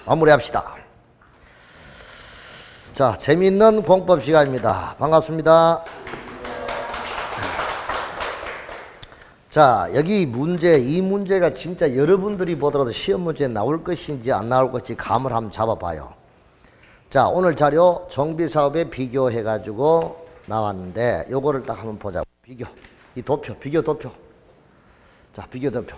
마무리합시다. 자, 재미있는 공법 시간입니다. 반갑습니다. 자, 여기 문제, 이 문제가 진짜 여러분들이 보더라도 시험 문제에 나올 것인지 안 나올 것인지 감을 한번 잡아봐요. 자, 오늘 자료 정비사업에 비교해가지고 나왔는데 요거를 딱 한번 보자고. 비교. 이 도표, 비교 도표. 자, 비교 도표.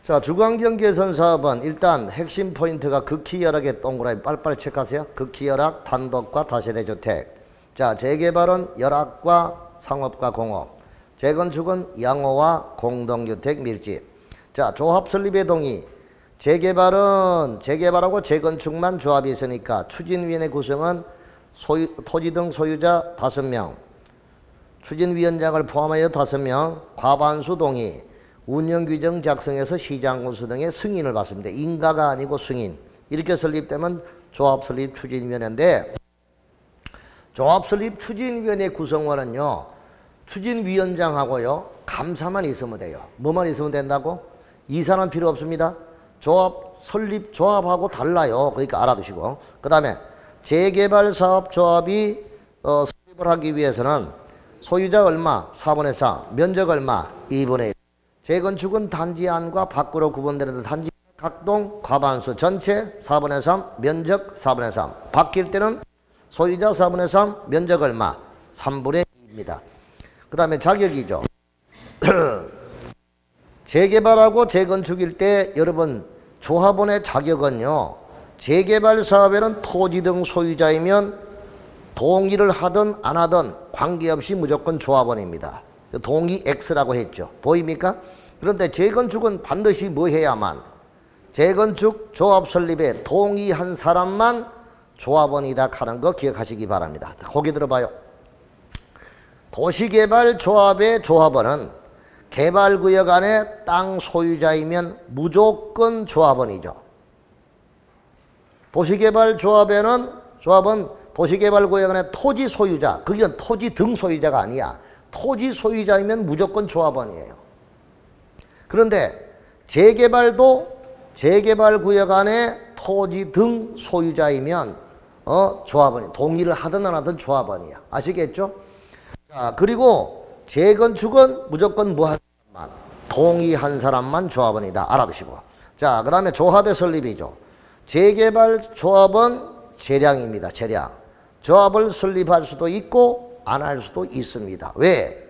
자, 주거환경 개선 사업은 일단 핵심 포인트가 극히 열악의 동그라미 빨리빨리 체크하세요. 극히 열악, 단독과 다세대 주택. 자, 재개발은 열악과 상업과 공업. 재건축은 양호와 공동주택 밀집. 자, 조합 설립의 동의. 재개발은 재개발하고 재건축만 조합이 있으니까 추진위원회 구성은 토지 등 소유자 5명. 추진위원장을 포함하여 5명. 과반수 동의. 운영규정 작성해서 시장군수 등의 승인을 받습니다. 인가가 아니고 승인. 이렇게 설립되면 조합설립 추진위원회인데, 조합설립 추진위원회 구성원은요, 추진위원장하고요, 감사만 있으면 돼요. 뭐만 있으면 된다고? 이 사람 필요 없습니다. 조합 설립 조합하고 달라요. 그러니까 알아두시고. 그 다음에 재개발사업조합이 설립을 하기 위해서는 소유자 얼마? 4분의 4. 면적 얼마? 2분의 1. 재건축은 단지 안과 밖으로 구분되는데 단지 각동 과반수 전체 4분의 3, 면적 4분의 3. 바뀔 때는 소유자 4분의 3, 면적 얼마? 3분의 2입니다. 그 다음에 자격이죠. 재개발하고 재건축일 때 여러분 조합원의 자격은요, 재개발 사업에는 토지 등 소유자이면 동의를 하든 안 하든 관계없이 무조건 조합원입니다. 동의 X라고 했죠. 보입니까? 그런데 재건축은 반드시 뭐 해야만? 재건축 조합 설립에 동의한 사람만 조합원이다 하는 거 기억하시기 바랍니다. 거기 들어봐요. 도시개발 조합의 조합원은 개발구역 안에 땅 소유자이면 무조건 조합원이죠. 도시개발 조합은 도시개발구역 안에 토지 소유자, 거기는 토지 등 소유자가 아니야. 토지 소유자이면 무조건 조합원이에요. 그런데 재개발도 재개발구역 안에 토지 등 소유자이면 조합원이, 동의를 하든 안 하든 조합원이야. 아시겠죠? 자, 그리고 재건축은 무조건 뭐 한 사람만, 동의한 사람만 조합원이다. 알아두시고. 자, 그 다음에 조합의 설립이죠. 재개발 조합은 재량입니다. 재량. 조합을 설립할 수도 있고 안 할 수도 있습니다. 왜?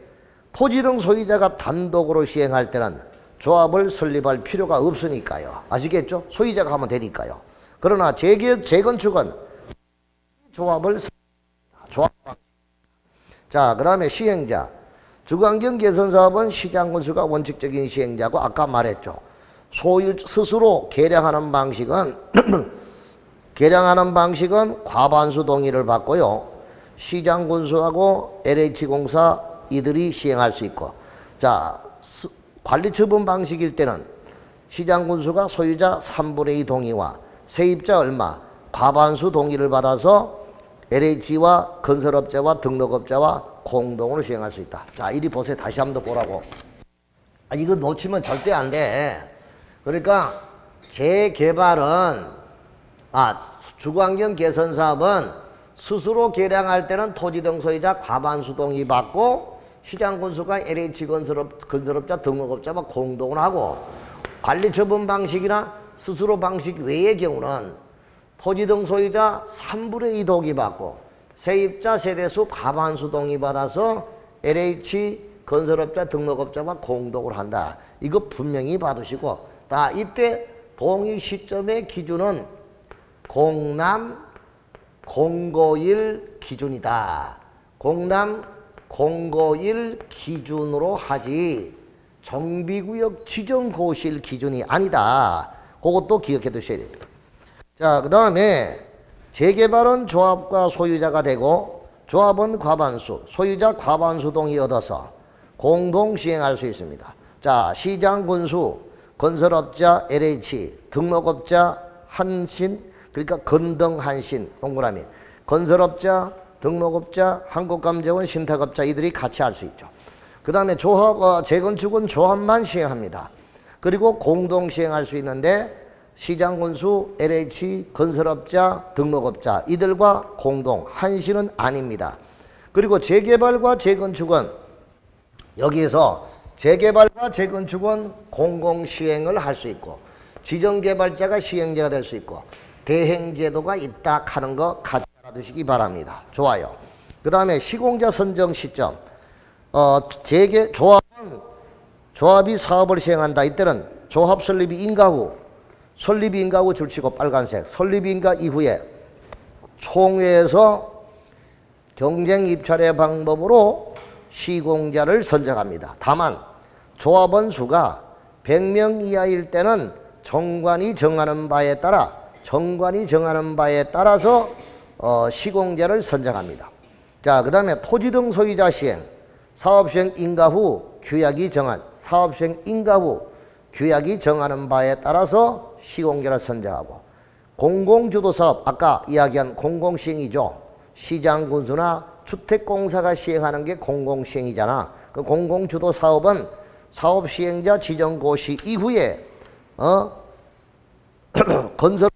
토지 등 소유자가 단독으로 시행할 때는 조합을 설립할 필요가 없으니까요. 아시겠죠? 소유자가 하면 되니까요. 그러나 재건축은 조합을 조합. 자, 그 다음에 시행자. 주거환경 개선 사업은 시장군수가 원칙적인 시행자고 아까 말했죠. 소유 스스로 계량하는 방식은 과반수 동의를 받고요. 시장군수하고 LH공사 이들이 시행할 수 있고, 자, 관리처분 방식일 때는 시장군수가 소유자 3분의 2 동의와 세입자 얼마? 과반수 동의를 받아서 LH와 건설업자와 등록업자와 공동으로 시행할 수 있다. 자, 이리 보세요. 다시 한번 더 보라고. 이거 놓치면 절대 안 돼. 그러니까 재개발은, 주거환경 개선 사업은 스스로 계량할 때는 토지 등 소유자 과반수 동의 받고 시장군수가 LH 건설업자 등록업자와 공동으로 하고, 관리처분 방식이나 스스로 방식 외의 경우는 토지 등 소유자 3분의 2 동의 받고 세입자 세대수 과반수 동의 받아서 LH 건설업자 등록업자와 공동으로 한다. 이거 분명히 봐두시고, 이때 동의 시점의 기준은 공남 공고일 기준이다. 공남 공고일 기준으로 하지 정비구역 지정고시일 기준이 아니다. 그것도 기억해 두셔야 됩니다. 자, 그 다음에 재개발은 조합과 소유자가 되고 조합은 과반수, 소유자 과반수 동의 얻어서 공동 시행할 수 있습니다. 자, 시장군수, 건설업자 LH, 등록업자 한신, 그러니까 건등한신, 동그라미, 건설업자, 등록업자, 한국감정원, 신탁업자 이들이 같이 할 수 있죠. 그 다음에 조합, 재건축은 조합만 시행합니다. 그리고 공동 시행할 수 있는데 시장군수, LH, 건설업자, 등록업자 이들과 공동, 한시는 아닙니다. 그리고 재개발과 재건축은 여기에서 재개발과 재건축은 공공시행을 할 수 있고 지정개발자가 시행자가 될 수 있고 대행제도가 있다 하는 거 같이 알아두시기 바랍니다. 좋아요. 그 다음에 시공자 선정 시점. 조합이 사업을 시행한다. 이때는 조합 설립이 인가 후, 설립이 인가 후 줄치고 빨간색, 설립이 인가 이후에 총회에서 경쟁 입찰의 방법으로 시공자를 선정합니다. 다만 조합원 수가 100명 이하일 때는 정관이 정하는 바에 따라서 시공자를 선정합니다. 자, 그 다음에 토지 등 소유자 시행, 사업시행 인가 후 규약이 정하는 바에 따라서 시공자를 선정하고 공공주도 사업, 아까 이야기한 공공시행이죠. 시장군수나 주택공사가 시행하는 게 공공시행이잖아. 그 공공주도 사업은 사업시행자 지정고시 이후에 건설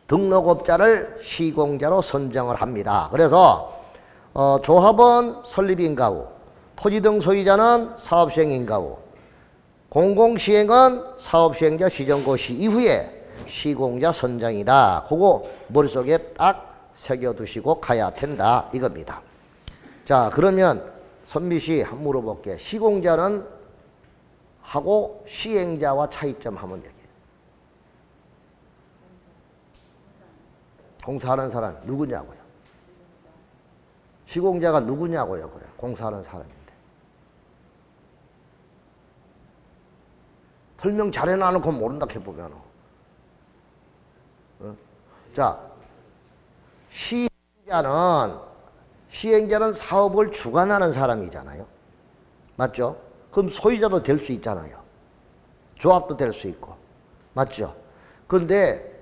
등록업자를 시공자로 선정을 합니다. 그래서 조합원 설립 인가 후, 토지 등 소유자는 사업시행 인가 후, 공공시행은 사업시행자 지정고시 이후에 시공자 선정이다. 그거 머릿속에 딱 새겨두시고 가야 된다 이겁니다. 자, 그러면 선미씨 한번 물어볼게. 시공자는 하고 시행자와 차이점 하면 되게. 공사하는 사람 누구냐고요? 시공자가 누구냐고요? 그래. 공사하는 사람인데. 설명 잘 해놔놓고 모른다 해보면. 자, 시행자는 사업을 주관하는 사람이잖아요. 맞죠? 그럼 소유자도 될 수 있잖아요. 조합도 될 수 있고. 맞죠? 그런데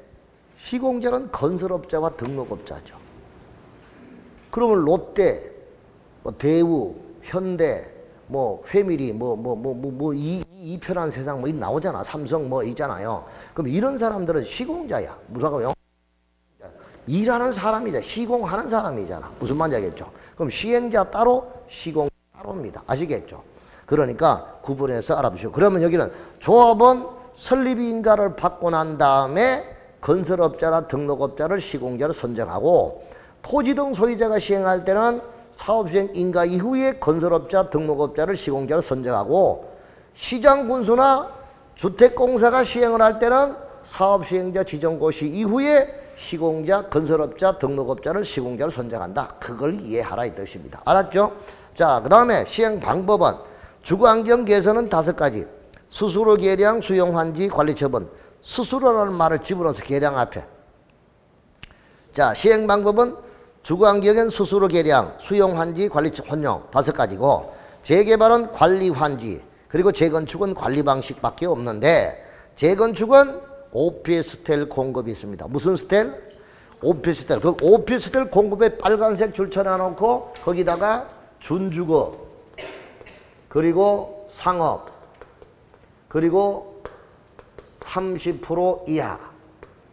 시공자는 건설업자와 등록업자죠. 그러면 롯데, 대우, 현대, 회밀이, 이 편한 세상 나오잖아. 삼성 있잖아요. 그럼 이런 사람들은 시공자야. 무사고요? 일하는 사람이자 시공하는 사람이잖아. 무슨 말인지 알겠죠? 그럼 시행자 따로, 시공자 따로입니다. 아시겠죠? 그러니까 구분해서 알아두시고. 그러면 여기는 조합원 설립인가를 받고 난 다음에 건설업자나 등록업자를 시공자로 선정하고 토지 등 소유자가 시행할 때는 사업시행 인가 이후에 건설업자, 등록업자를 시공자로 선정하고 시장군수나 주택공사가 시행을 할 때는 사업시행자 지정고시 이후에 시공자, 건설업자, 등록업자를 시공자로 선정한다. 그걸 이해하라 이 뜻입니다. 알았죠? 자, 그 다음에 시행 방법은 주거환경 개선은 5가지. 수수료 계량, 수용 환지, 관리 처분. 수수료라는 말을 집어넣어서 계량 앞에. 자, 시행 방법은 주거환경엔 수수료 계량, 수용 환지, 관리 혼용 5가지고 재개발은 관리 환지, 그리고 재건축은 관리 방식밖에 없는데 재건축은 오피스텔 공급이 있습니다. 무슨 스텔? 오피스텔. 그 오피스텔 공급에 빨간색 줄 쳐놔놓고 거기다가 준주거, 그리고 상업, 그리고 30% 이하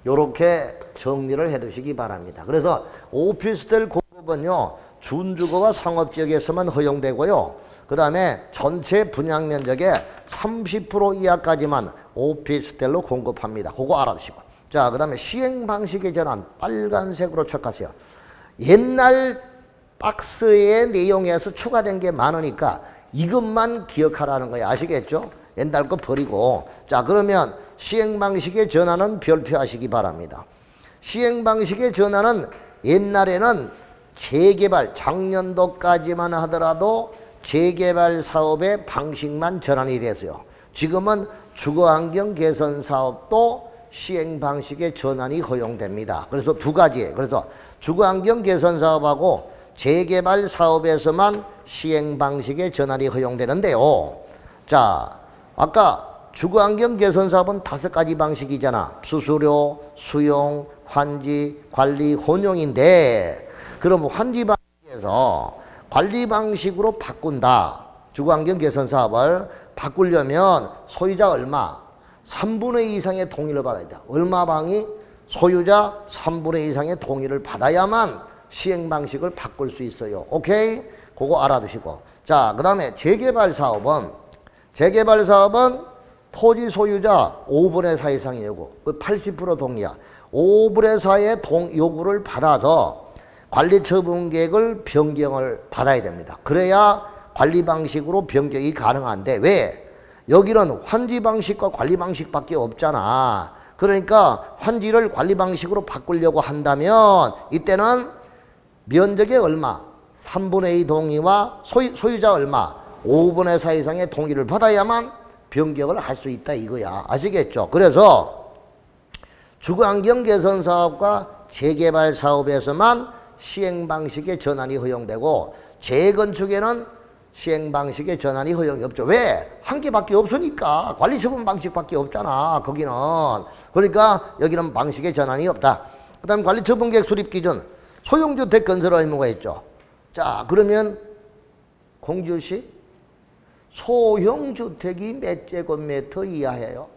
요렇게 정리를 해두시기 바랍니다. 그래서 오피스텔 공급은요 준주거와 상업지역에서만 허용되고요. 그 다음에 전체 분양 면적의 30% 이하까지만 오피스텔로 공급합니다. 그거 알아두시고. 자, 그 다음에 시행 방식의 전환 빨간색으로 척하세요. 옛날 박스의 내용에서 추가된 게 많으니까 이것만 기억하라는 거예요. 아시겠죠? 옛날 거 버리고. 자, 그러면 시행 방식의 전환은 별표하시기 바랍니다. 시행 방식의 전환은 옛날에는 재개발, 작년도까지만 하더라도 재개발 사업의 방식만 전환이 됐어요. 지금은 주거환경 개선 사업도 시행 방식의 전환이 허용됩니다. 그래서 2가지예요. 그래서 주거환경 개선 사업하고 재개발 사업에서만 시행 방식의 전환이 허용되는데요. 자, 아까 주거환경 개선 사업은 5가지 방식이잖아. 수수료, 수용, 환지, 관리, 혼용인데 그럼 환지 방식에서 관리 방식으로 바꾼다. 주거환경 개선 사업을 바꾸려면 소유자 얼마, 3분의 2 이상의 동의를 받아야 돼. 얼마 방이? 소유자 3분의 2 이상의 동의를 받아야만 시행 방식을 바꿀 수 있어요. 오케이? 그거 알아두시고. 자, 그 다음에 재개발 사업은 토지 소유자 5분의 4 이상의 요구, 80% 동의야. 5분의 4의 요구를 받아서 관리처분 계획을 변경을 받아야 됩니다. 그래야 관리 방식으로 변경이 가능한데, 왜? 여기는 환지 방식과 관리 방식밖에 없잖아. 그러니까 환지를 관리 방식으로 바꾸려고 한다면 이때는 면적의 얼마? 3분의 2 동의와 소유자 얼마? 5분의 4 이상의 동의를 받아야만 변경을 할 수 있다 이거야. 아시겠죠? 그래서 주거환경 개선 사업과 재개발 사업에서만 시행 방식의 전환이 허용되고, 재건축에는 시행 방식의 전환이 허용이 없죠. 왜? 한 개밖에 없으니까. 관리처분 방식밖에 없잖아, 거기는. 그러니까 여기는 방식의 전환이 없다. 그 다음에 관리처분 계획 수립 기준, 소형주택 건설 의무가 있죠. 자, 그러면 공주시 소형주택이 몇 제곱미터 이하예요?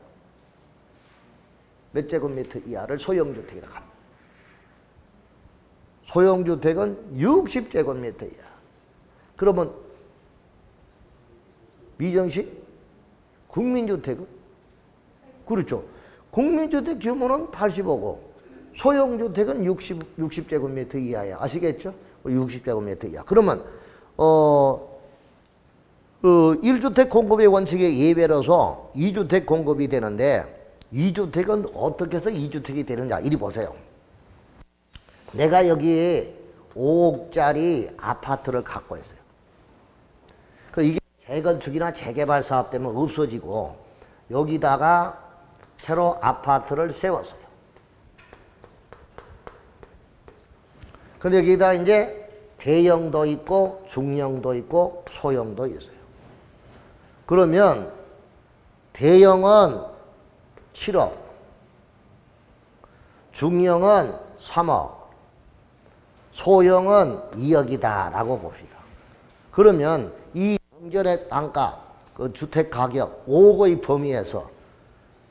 몇 제곱미터 이하를 소형주택이라고 합니다. 소형주택은 60제곱미터 이하. 그러면 미정시 국민주택은? 그렇죠. 국민주택 규모는 85고 소형주택은 60제곱미터 이하야. 아시겠죠? 60제곱미터 이하. 그러면 1주택 공급의 원칙에 예외로서 2주택 공급이 되는데, 2주택은 어떻게 해서 2주택이 되느냐, 이리 보세요. 내가 여기 5억짜리 아파트를 갖고 있어요. 이게 재건축이나 재개발 사업 때문에 없어지고 여기다가 새로 아파트를 세웠어요. 근데 여기다 이제 대형도 있고 중형도 있고 소형도 있어요. 그러면 대형은 7억, 중형은 3억, 소형은 2억이다 라고 봅시다. 그러면 이 경전의 땅값, 그 주택 가격 5억의 범위에서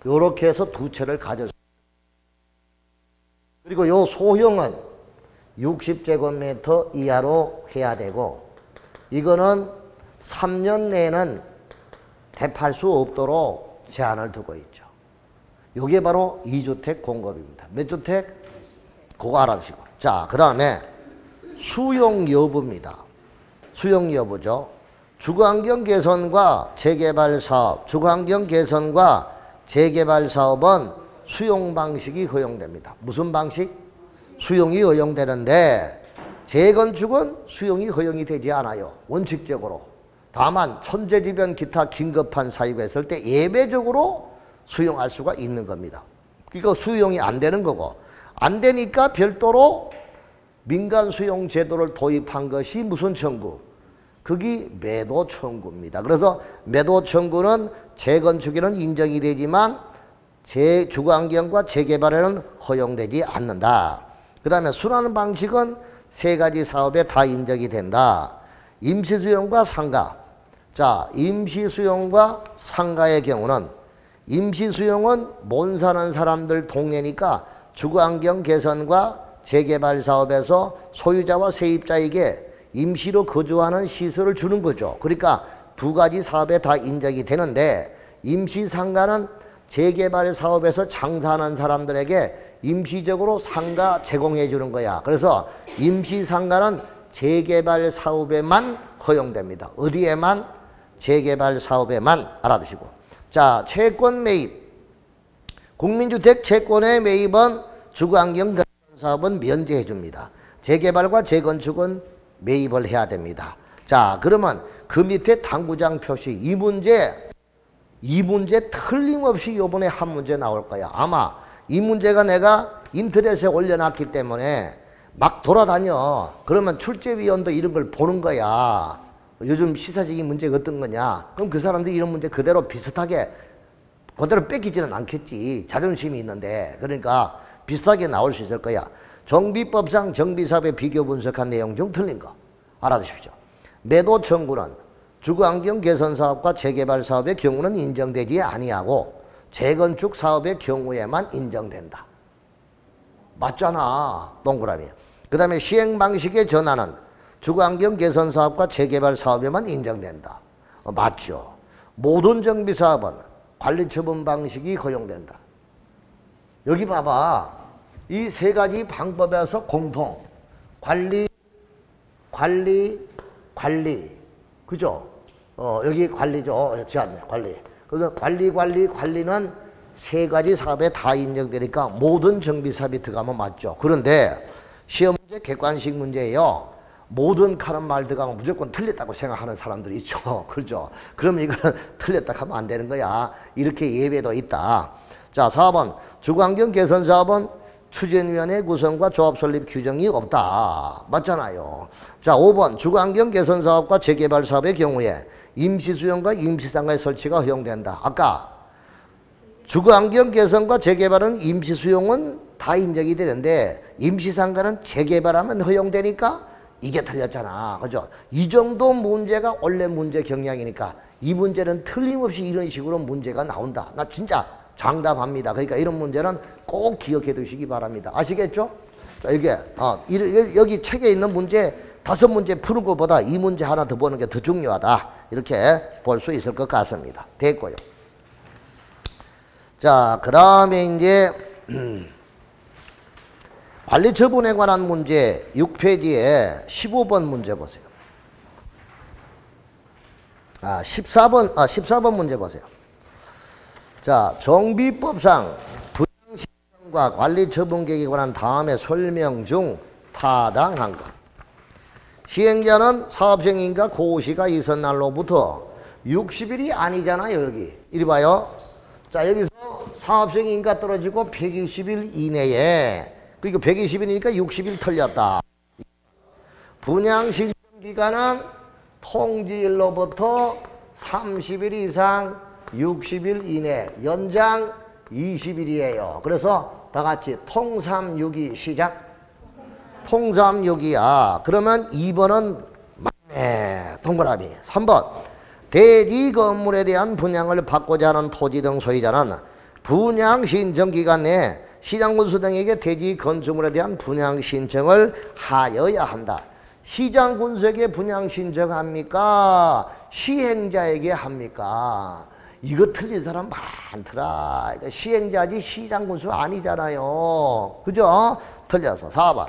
이렇게 해서 두 채를 가졌어요. 그리고 요 소형은 60제곱미터 이하로 해야 되고, 이거는 3년 내에는 대팔 수 없도록 제한을 두고 있죠. 이게 바로 2주택 공급입니다. 몇 주택? 그거 알아두시고. 자, 그 다음에 수용 여부입니다. 수용 여부죠. 주거환경 개선과 재개발 사업, 주거환경 개선과 재개발 사업은 수용 방식이 허용됩니다. 무슨 방식? 수용이 허용되는데, 재건축은 수용이 허용이 되지 않아요. 원칙적으로. 다만 천재지변 기타 긴급한 사유가 있을 때 예외적으로 수용할 수가 있는 겁니다. 이거 수용이 안 되는 거고, 안 되니까 별도로 민간 수용 제도를 도입한 것이 무슨 청구? 그게 매도 청구입니다. 그래서 매도 청구는 재건축에는 인정이 되지만 주거환경과 재개발에는 허용되지 않는다. 그 다음에 순환 방식은 세 가지 사업에 다 인정이 된다. 임시수용과 상가. 자, 임시수용과 상가의 경우는, 임시수용은 못 사는 사람들 동네니까 주거환경 개선과 재개발 사업에서 소유자와 세입자에게 임시로 거주하는 시설을 주는 거죠. 그러니까 두 가지 사업에 다 인정이 되는데, 임시상가는 재개발 사업에서 장사하는 사람들에게 임시적으로 상가 제공해 주는 거야. 그래서 임시상가는 재개발 사업에만 허용됩니다. 어디에만? 재개발 사업에만. 알아두시고. 자, 채권 매입. 국민주택 채권의 매입은 주거환경 사업은 면제해 줍니다. 재개발과 재건축은 매입을 해야 됩니다. 자, 그러면 그 밑에 당구장 표시, 이 문제 틀림없이 요번에 한 문제 나올 거야. 아마 이 문제가 내가 인터넷에 올려놨기 때문에 막 돌아다녀. 그러면 출제위원도 이런 걸 보는 거야. 요즘 시사적인 문제가 어떤 거냐. 그럼 그 사람들이 이런 문제 그대로 비슷하게 그대로 뺏기지는 않겠지. 자존심이 있는데. 그러니까 비슷하게 나올 수 있을 거야. 정비법상 정비사업에 비교 분석한 내용 중 틀린 거 알아두십시오. 매도 청구는 주거환경 개선 사업과 재개발 사업의 경우는 인정되지 아니하고, 재건축 사업의 경우에만 인정된다. 맞잖아. 동그라미. 그 다음에 시행 방식의 전환은 주거환경 개선 사업과 재개발 사업에만 인정된다. 맞죠. 모든 정비 사업은 관리 처분 방식이 허용된다. 여기 봐봐. 이 세 가지 방법에서 공통. 관리. 그죠? 여기 관리죠. 관리. 그래서 관리는 세 가지 사업에 다 인정되니까 모든 정비 사업이 들어가면 맞죠. 그런데 시험 문제 객관식 문제예요. 모든 카는 말 들어가면 무조건 틀렸다고 생각하는 사람들이 있죠. 그렇죠? 그럼 이거는 틀렸다 하면 안 되는 거야. 이렇게 예외도 있다. 자, 4번. 주거환경 개선 사업은 추진위원회 구성과 조합 설립 규정이 없다. 맞잖아요. 자, 5번. 주거환경 개선 사업과 재개발 사업의 경우에 임시수용과 임시상가의 설치가 허용된다. 아까 주거환경 개선과 재개발은 임시수용은 다 인정이 되는데 임시상가는 재개발하면 허용되니까 이게 틀렸잖아. 그죠? 이 정도 문제가 원래 문제 경향이니까 이 문제는 틀림없이 이런 식으로 문제가 나온다. 나 진짜 장담합니다. 그러니까 이런 문제는 꼭 기억해 두시기 바랍니다. 아시겠죠? 자, 여기 책에 있는 문제 5문제 푸는 것보다 이 문제 하나 더 보는 게 더 중요하다. 이렇게 볼 수 있을 것 같습니다. 됐고요. 자, 그 다음에 이제 관리 처분에 관한 문제 6페이지에 15번 문제 보세요. 14번 문제 보세요. 자, 정비법상 분양신청과 관리 처분 계획에 관한 다음에 설명 중 타당한 것. 시행자는 사업시행인가 고시가 있은 날로부터 60일이 아니잖아요. 여기 이리 봐요. 자, 여기서 사업시행인가 떨어지고 120일 이내에, 그러니까 120일이니까 60일 틀렸다. 분양신청기간은 통지일로부터 30일 이상 60일 이내, 연장 20일이에요. 그래서 다 같이 통삼육이 시작. 통삼육이야. 그러면 2번은 맞네. 동그라미. 3번. 대지 건물에 대한 분양을 받고자 하는 토지 등 소유자는 분양 신청 기간 내에 시장군수 등에게 대지 건축물에 대한 분양 신청을 하여야 한다. 시장군수에게 분양 신청합니까? 시행자에게 합니까? 이거 틀린 사람 많더라. 그러니까 시행자지 시장군수 아니잖아요. 그죠? 틀려서 4번.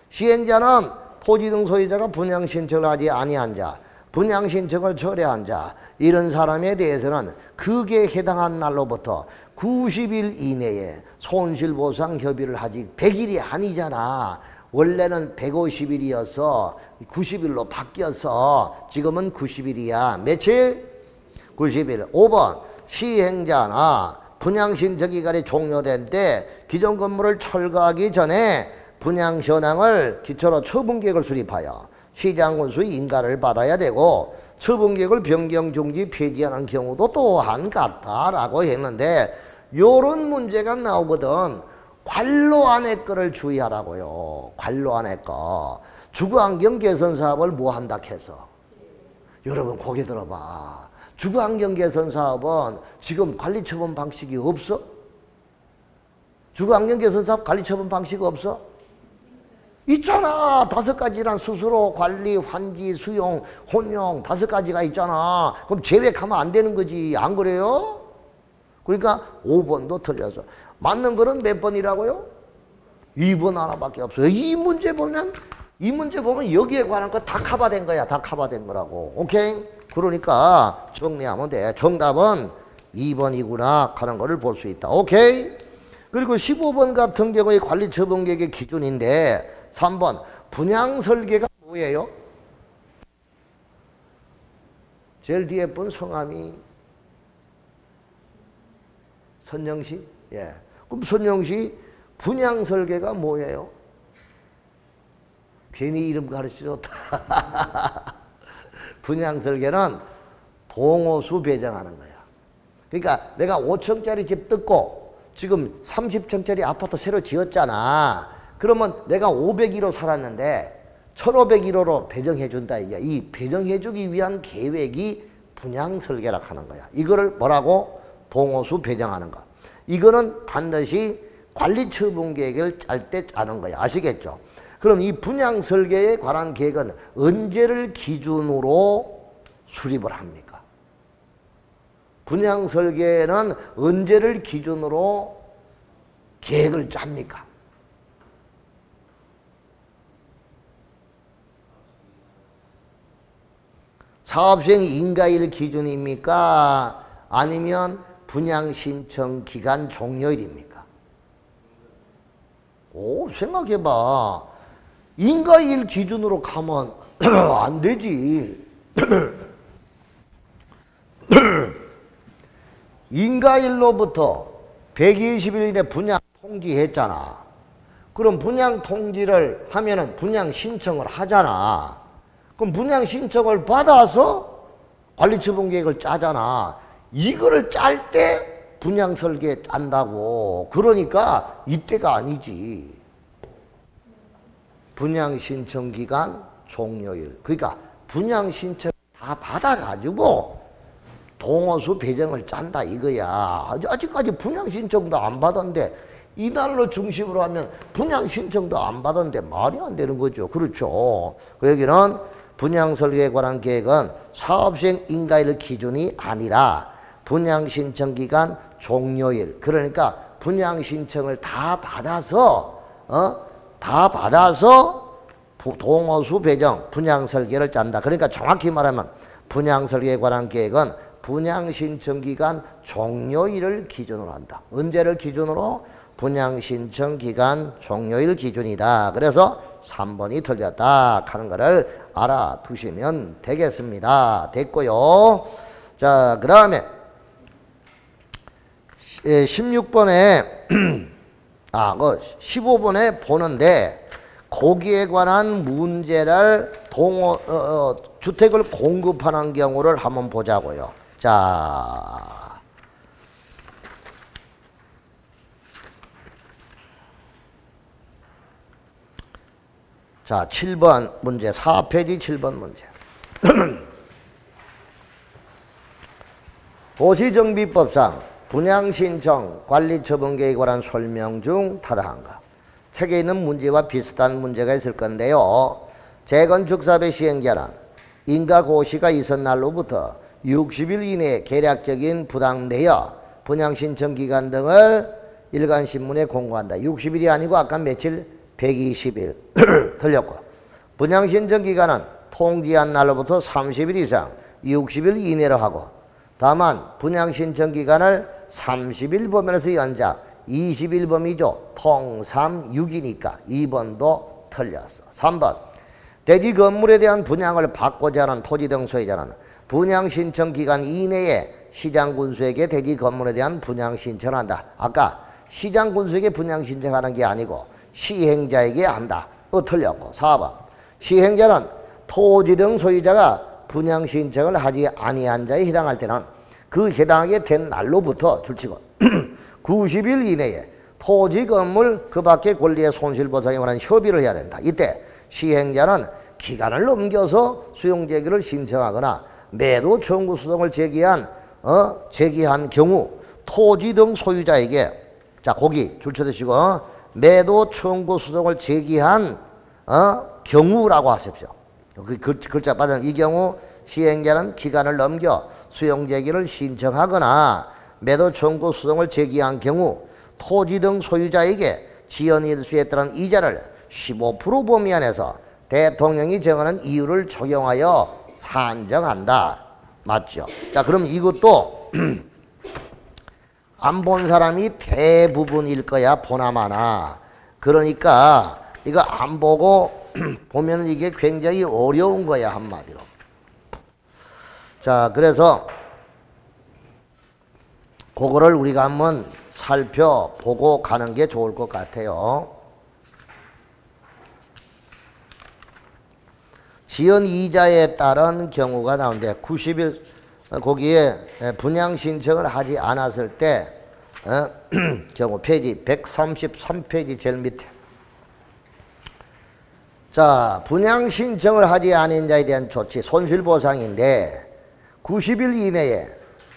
시행자는 토지 등 소유자가 분양 신청을 하지 아니한 자, 분양 신청을 철회한 자, 이런 사람에 대해서는 그게 해당한 날로부터 90일 이내에 손실보상 협의를 하지 100일이 아니잖아. 원래는 150일이어서 90일로 바뀌어서 지금은 90일이야. 며칠? 90일. 5번. 시행자나 분양신청 기간이 종료된 때 기존 건물을 철거하기 전에 분양전항을 기초로 처분계획을 수립하여 시장군수의 인가를 받아야 되고 처분계획을 변경, 중지, 폐지하는 경우도 또한 같다라고 했는데 요런 문제가 나오거든. 관로 안의 거를 주의하라고요. 관로 안의 거. 주거환경 개선 사업을 뭐 한다 해서. 여러분 고개 들어봐. 주거환경 개선 사업은 지금 관리처분 방식이 없어? 주거환경 개선 사업 관리처분 방식 없어? 있잖아. 5가지란 수수료, 관리, 환지, 수용, 혼용 5가지가 있잖아. 그럼 제외하면 안 되는 거지. 안 그래요? 그러니까 5번도 틀려서. 맞는 거는 몇 번이라고요? 2번 하나밖에 없어요. 이 문제 보면 여기에 관한 거 다 커버된 거야. 다 커버된 거라고. 오케이? 그러니까 정리하면 돼. 정답은 2번이구나 하는 거를 볼 수 있다. 오케이? 그리고 15번 같은 경우에 관리 처분 계획의 기준인데 3번 분양 설계가 뭐예요? 제일 뒤에 분 성함이 선영씨? 예. 그럼 선영씨 분양 설계가 뭐예요? 괜히 이름 가르치셨다. 분양 설계는 동호수 배정하는 거야. 그러니까 내가 5층짜리 집 뜯고 지금 30층짜리 아파트 새로 지었잖아. 그러면 내가 501호 살았는데 1501호로 배정해준다. 이 배정해주기 위한 계획이 분양 설계라고 하는 거야. 이거를 뭐라고? 동호수 배정하는 거. 이거는 반드시 관리처분 계획을 짤 때 짜는 거야. 아시겠죠? 그럼 이 분양 설계에 관한 계획은 언제를 기준으로 수립을 합니까? 분양 설계는 언제를 기준으로 계획을 짭니까? 사업시행 인가일 기준입니까? 아니면 분양 신청 기간 종료일입니까? 오, 생각해봐. 인가일 기준으로 가면 안 되지. 인가일로부터 120일 이내 분양 통지했잖아. 그럼 분양 통지를 하면은 분양 신청을 하잖아. 그럼 분양 신청을 받아서 관리처분 계획을 짜잖아. 이거를 짤 때 분양 설계 짠다고. 그러니까 이때가 아니지. 분양 신청 기간 종료일. 그러니까 분양 신청 다 받아가지고 동호수 배정을 짠다 이거야. 아직까지 분양 신청도 안 받았는데 이날로 중심으로 하면 분양 신청도 안 받았는데 말이 안 되는 거죠. 그렇죠. 그 얘기는 분양 설계에 관한 계획은 사업시행 인가일 기준이 아니라 분양 신청 기간 종료일. 그러니까 분양 신청을 다 받아서 동호수 배정, 분양 설계를 짠다. 그러니까 정확히 말하면 분양 설계에 관한 계획은 분양 신청 기간 종료일을 기준으로 한다. 언제를 기준으로? 분양 신청 기간 종료일 기준이다. 그래서 3번이 틀렸다 하는 거를 알아두시면 되겠습니다. 됐고요. 자, 그 다음에 16번에 15번에 보는데 거기에 관한 문제를 주택을 공급하는 경우를 한번 보자고요. 자, 7번 문제, 4페이지 7번 문제. 도시정비법상 분양신청 관리처분계획에 관한 설명 중 타당한가? 책에 있는 문제와 비슷한 문제가 있을 건데요. 재건축사업의 시행자는 인가고시가 있은 날로부터 60일 이내에 계략적인 부당 내역, 분양신청 기간 등을 일간신문에 공고한다. 60일이 아니고 아까 며칠? 120일. 틀렸고. 분양신청 기간은 통지한 날로부터 30일 이상 60일 이내로 하고, 다만 분양신청 기간을 30일 범위에서 연장 20일 범위죠. 통상 6이니까 2번도 틀렸어. 3번. 대지 건물에 대한 분양을 받고자 하는 토지 등 소유자는 분양신청 기간 이내에 시장군수에게 대지 건물에 대한 분양신청을 한다. 아까 시장군수에게 분양신청하는 게 아니고 시행자에게 한다. 틀렸고. 4번. 시행자는 토지 등 소유자가 분양신청을 하지 아니한 자에 해당할 때는 그 해당하게 된 날로부터 줄치고 90일 이내에 토지 건물 그 밖의 권리의 손실보상에 관한 협의를 해야 된다. 이때 시행자는 기간을 넘겨서 수용제기를 신청하거나 매도 청구 소송을 제기한 경우 토지 등 소유자에게, 자, 거기 줄쳐드시고 매도 청구 소송을 제기한 경우라고 하십시오. 그 글자 빠져. 이 경우 시행자는 기간을 넘겨 수용제기를 신청하거나 매도 청구 소송을 제기한 경우 토지 등 소유자에게 지연일수에 따른 이자를 15% 범위 안에서 대통령이 정하는 이유를 적용하여 산정한다. 맞죠? 자, 그럼 이것도 안 본 사람이 대부분일 거야. 보나마나. 그러니까 이거 안 보고 보면 이게 굉장히 어려운 거야. 한마디로. 자, 그래서 그거를 우리가 한번 살펴보고 가는 게 좋을 것 같아요. 지연 이자에 따른 경우가 나오는데 90일 거기에 분양 신청을 하지 않았을 때 경우 페이지 133페이지 제일 밑에. 자, 분양 신청을 하지 않은 자에 대한 조치 손실보상인데 90일 이내에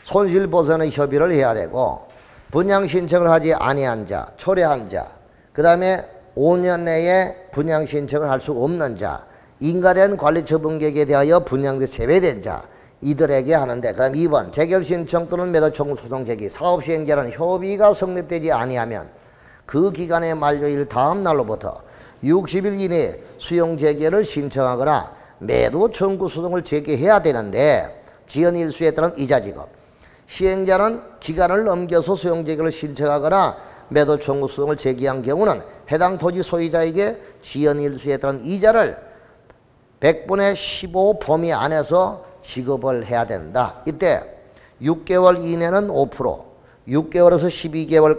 손실보상의 협의를 해야 되고 분양 신청을 하지 아니한 자, 초래한 자, 그 다음에 5년 내에 분양 신청을 할 수 없는 자, 인가된 관리처분계획에 대하여 분양에서 제외된 자, 이들에게 하는데, 그 다음 2번 재결 신청 또는 매도 청구 소송 제기, 사업시행자는 협의가 성립되지 아니하면 그 기간의 만료일 다음 날로부터 60일 이내에 수용 재개를 신청하거나 매도 청구 소송을 제기해야 되는데, 지연 일수에 따른 이자 지급, 시행자는 기간을 넘겨서 수용 재개를 신청하거나 매도 청구 소송을 제기한 경우는 해당 토지 소유자에게 지연 일수에 따른 이자를 100분의 15 범위 안에서 지급을 해야 된다. 이때 6개월 이내는 5%, 6개월에서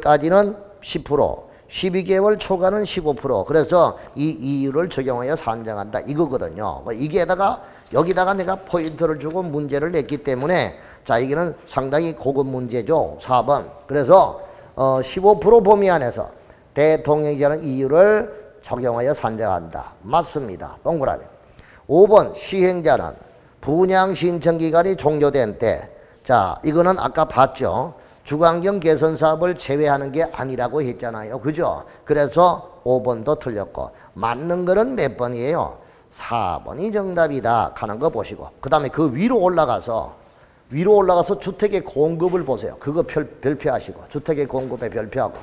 12개월까지는 10%, 12개월 초과는 15%. 그래서 이 이유를 적용하여 산정한다. 이거거든요. 이게다가 여기다가 내가 포인트를 주고 문제를 냈기 때문에, 자, 이게는 상당히 고급 문제죠. 4번. 그래서 15% 범위 안에서 대통령이라는 이유를 적용하여 산정한다. 맞습니다. 동그라미. 5번 시행자는 분양 신청 기간이 종료된 때, 자, 이거는 아까 봤죠. 주거환경 개선 사업을 제외하는 게 아니라고 했잖아요. 그죠? 그래서 5번도 틀렸고, 맞는 거는 몇 번이에요? 4번이 정답이다 하는 거 보시고, 그 다음에 그 위로 올라가서 주택의 공급을 보세요. 그거 별표하시고, 주택의 공급에 별표하고.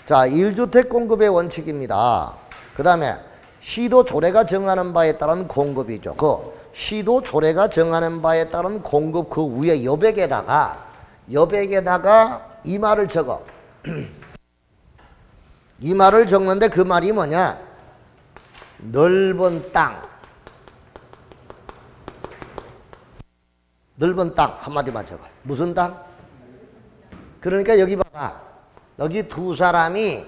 자, 1주택 공급의 원칙입니다. 그 다음에 시도 조례가 정하는 바에 따른 공급이죠. 그 시도 조례가 정하는 바에 따른 공급 그 위에 여백에다가 이 말을 적어. 이 말을 적는데 그 말이 뭐냐? 넓은 땅. 넓은 땅 한마디만 적어. 무슨 땅? 그러니까 여기 봐봐. 여기 두 사람이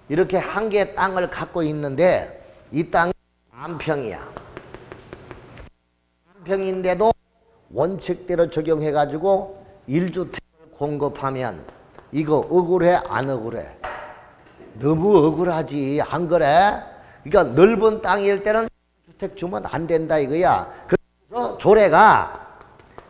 이렇게 한 개 땅을 갖고 있는데 이 땅이 안평이야. 안평인데도 원칙대로 적용해가지고 1주택을 공급하면 이거 억울해 안 억울해? 너무 억울하지 안 그래? 그러니까 넓은 땅일 때는 주택 주면 안 된다 이거야. 그래서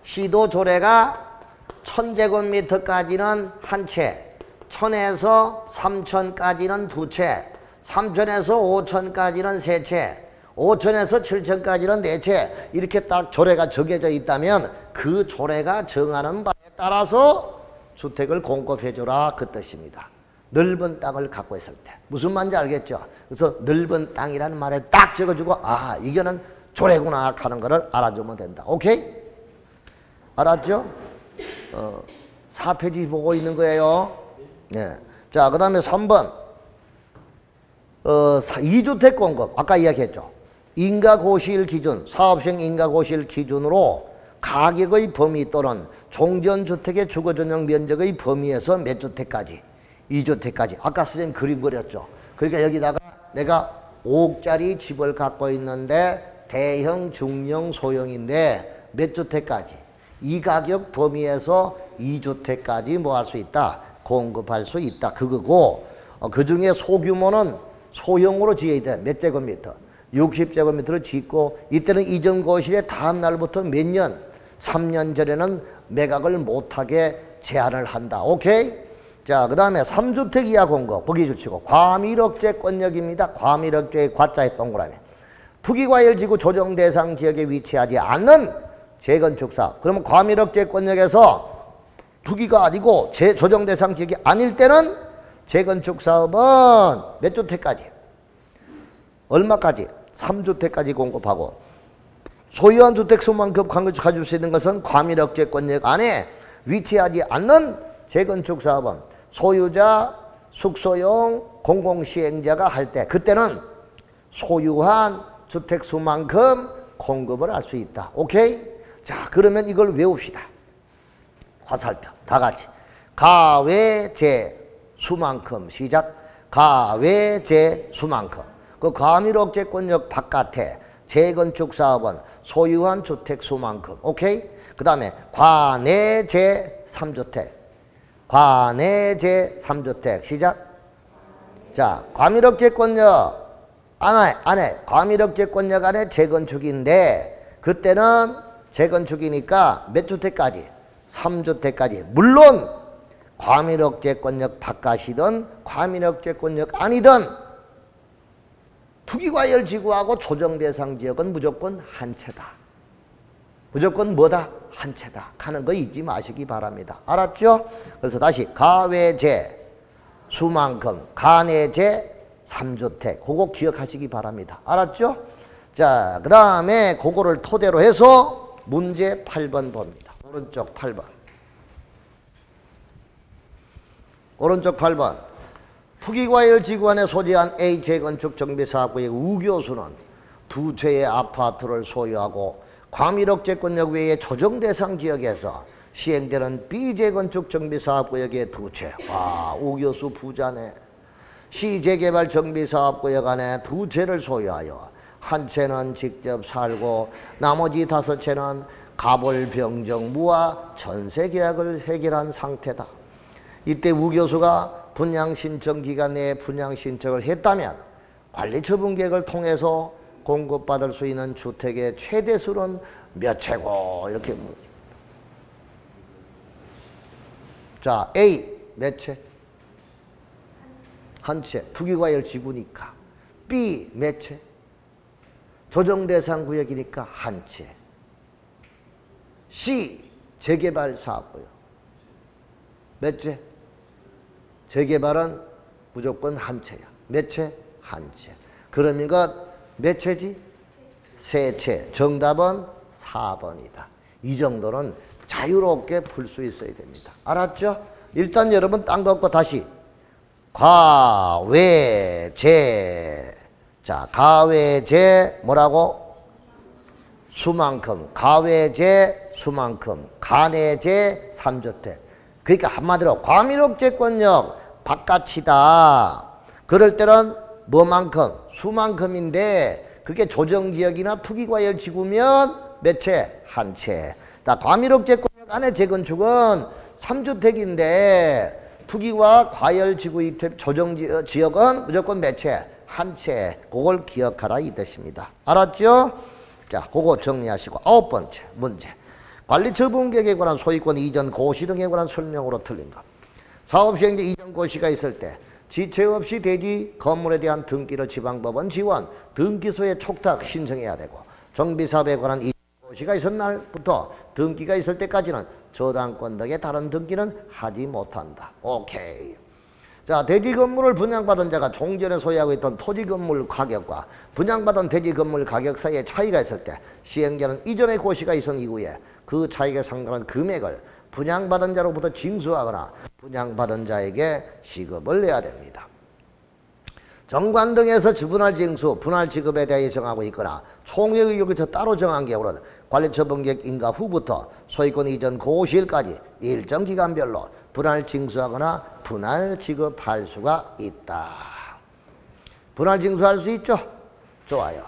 시도 조례가 1000제곱미터까지는 한 채, 1000에서 3000까지는 두 채, 3000에서 5000까지는 세 채, 5000에서 7000까지는 네 채, 이렇게 딱 조례가 정해져 있다면 그 조례가 정하는 바에 따라서 주택을 공급해주라 그 뜻입니다. 넓은 땅을 갖고 있을 때. 무슨 말인지 알겠죠? 그래서 넓은 땅이라는 말을 딱 적어주고, 아, 이거는 조례구나 하는 거를 알아주면 된다. 오케이? 알았죠? 4페이지 보고 있는 거예요. 네. 자, 그 다음에 3번. 2주택 공급. 아까 이야기했죠. 인가고시일 기준, 사업시행 인가고시일 기준으로 가격의 범위 또는 종전주택의 주거전용 면적의 범위에서 몇 주택까지? 2주택까지. 아까 선생님 그림 그렸죠. 그러니까 여기다가 내가 5억짜리 집을 갖고 있는데 대형, 중형, 소형인데 몇 주택까지? 이 가격 범위에서 2주택까지 뭐 할 수 있다? 공급할 수 있다. 그거고, 그 중에 소규모는 소형으로 지어야 돼. 몇 제곱미터? 60제곱미터로 짓고, 이때는 이전고시의 다음 날부터 몇 년? 3년 전에는 매각을 못하게 제한을 한다. 오케이? 자, 그 다음에 3주택 이하 공급. 보기 주시고, 과밀억제권역입니다. 과밀억제의 과자의 동그라미. 투기과열지구 조정대상 지역에 위치하지 않는 재건축사업. 그러면 과밀억제권역에서 투기가 아니고 조정대상 지역이 아닐 때는 재건축사업은 몇 주택까지? 얼마까지? 3주택까지 공급하고, 소유한 주택수만큼 가질 수 있는 것은 과밀억제권역 안에 위치하지 않는 재건축사업은 소유자, 숙소용, 공공시행자가 할 때, 그때는 소유한 주택수만큼 공급을 할 수 있다. 오케이? 자, 그러면 이걸 외웁시다. 화살표 다 같이. 가외제 수만큼. 시작. 가외제 수만큼. 그 과밀억제권역 바깥에 재건축사업은 소유한 주택수만큼. 오케이? 그 다음에 과내제 3주택. 과내제 3주택. 시작. 자, 과밀억제권역 안에 과밀억제권역 안에 재건축인데 그때는 재건축이니까 몇 주택까지? 3주택까지. 물론 과밀억제권력 바깥이든 과밀억제권력 아니든 투기과열지구하고 조정대상지역은 무조건 한 채다. 무조건 뭐다? 한 채다. 하는 거 잊지 마시기 바랍니다. 알았죠? 그래서 다시 가외제 수만큼 가내제 3주택 그거 기억하시기 바랍니다. 알았죠? 자, 그 다음에 그거를 토대로 해서 문제 8번 봅니다. 오른쪽 8번. 오른쪽 8번. 투기과열지구 안에 소재한 A 재건축 정비사업구의 우교수는 두 채의 아파트를 소유하고 과밀억제권역 외의 조정대상 지역에서 시행되는 B 재건축 정비사업구역의 두 채. 와, 우교수 부자네. 시재개발 정비사업구역 안에 두 채를 소유하여 한 채는 직접 살고 나머지 5채는 가벌병정무와 전세계약을 해결한 상태다. 이때 우 교수가 분양신청 기간 내에 분양신청을 했다면 관리처분계획을 통해서 공급받을 수 있는 주택의 최대수는 몇 채고 이렇게. 자, A 몇 채? 한 채. 투기과열지구니까. B 몇 채? 조정대상 구역이니까 한 채. C 재개발 사업구역 몇 채? 재개발은 무조건 한 채야. 몇 채? 한 채. 그러니까 몇 채지? 세 채. 정답은 4번이다. 이 정도는 자유롭게 풀 수 있어야 됩니다. 알았죠? 일단 여러분 딴 거 없고 다시 가외제. 자, 가외제 뭐라고? 수만큼. 가외제 수만큼. 가내제 3주택. 그러니까 한마디로 과밀억제권역 바깥이다. 그럴 때는 뭐만큼? 수만큼인데 그게 조정지역이나 투기과열지구면 몇 채? 한 채. 과밀억제권역 안에 재건축은 3주택인데 투기와 과열지구 조정지역은 무조건 몇 채? 한 채. 그걸 기억하라 이 뜻입니다. 알았죠? 자, 그거 정리하시고 9번째 문제. 관리처분계획에 관한 소유권 이전 고시 등에 관한 설명으로 틀린 것. 사업 시행자 이전 고시가 있을 때 지체 없이 대지 건물에 대한 등기를 지방법원 지원 등기소에 촉탁 신청해야 되고 정비사업에 관한 이전 고시가 있은 날부터 등기가 있을 때까지는 저당권 등의 다른 등기는 하지 못한다. 오케이. 자, 대지 건물을 분양받은 자가 종전에 소유하고 있던 토지 건물 가격과 분양받은 대지 건물 가격 사이에 차이가 있을 때 시행자는 이전의 고시가 있은 이후에 그 차이가 상당한 금액을 분양받은 자로부터 징수하거나 분양받은 자에게 지급을 해야 됩니다. 정관 등에서 분할 징수, 분할 지급에 대해 정하고 있거나 총회의결에서 따로 정한 경우는 관리처분계획 인가 후부터 소유권 이전 고시일까지 일정 기간별로 분할 징수하거나 분할 지급할 수가 있다. 분할 징수할 수 있죠? 좋아요.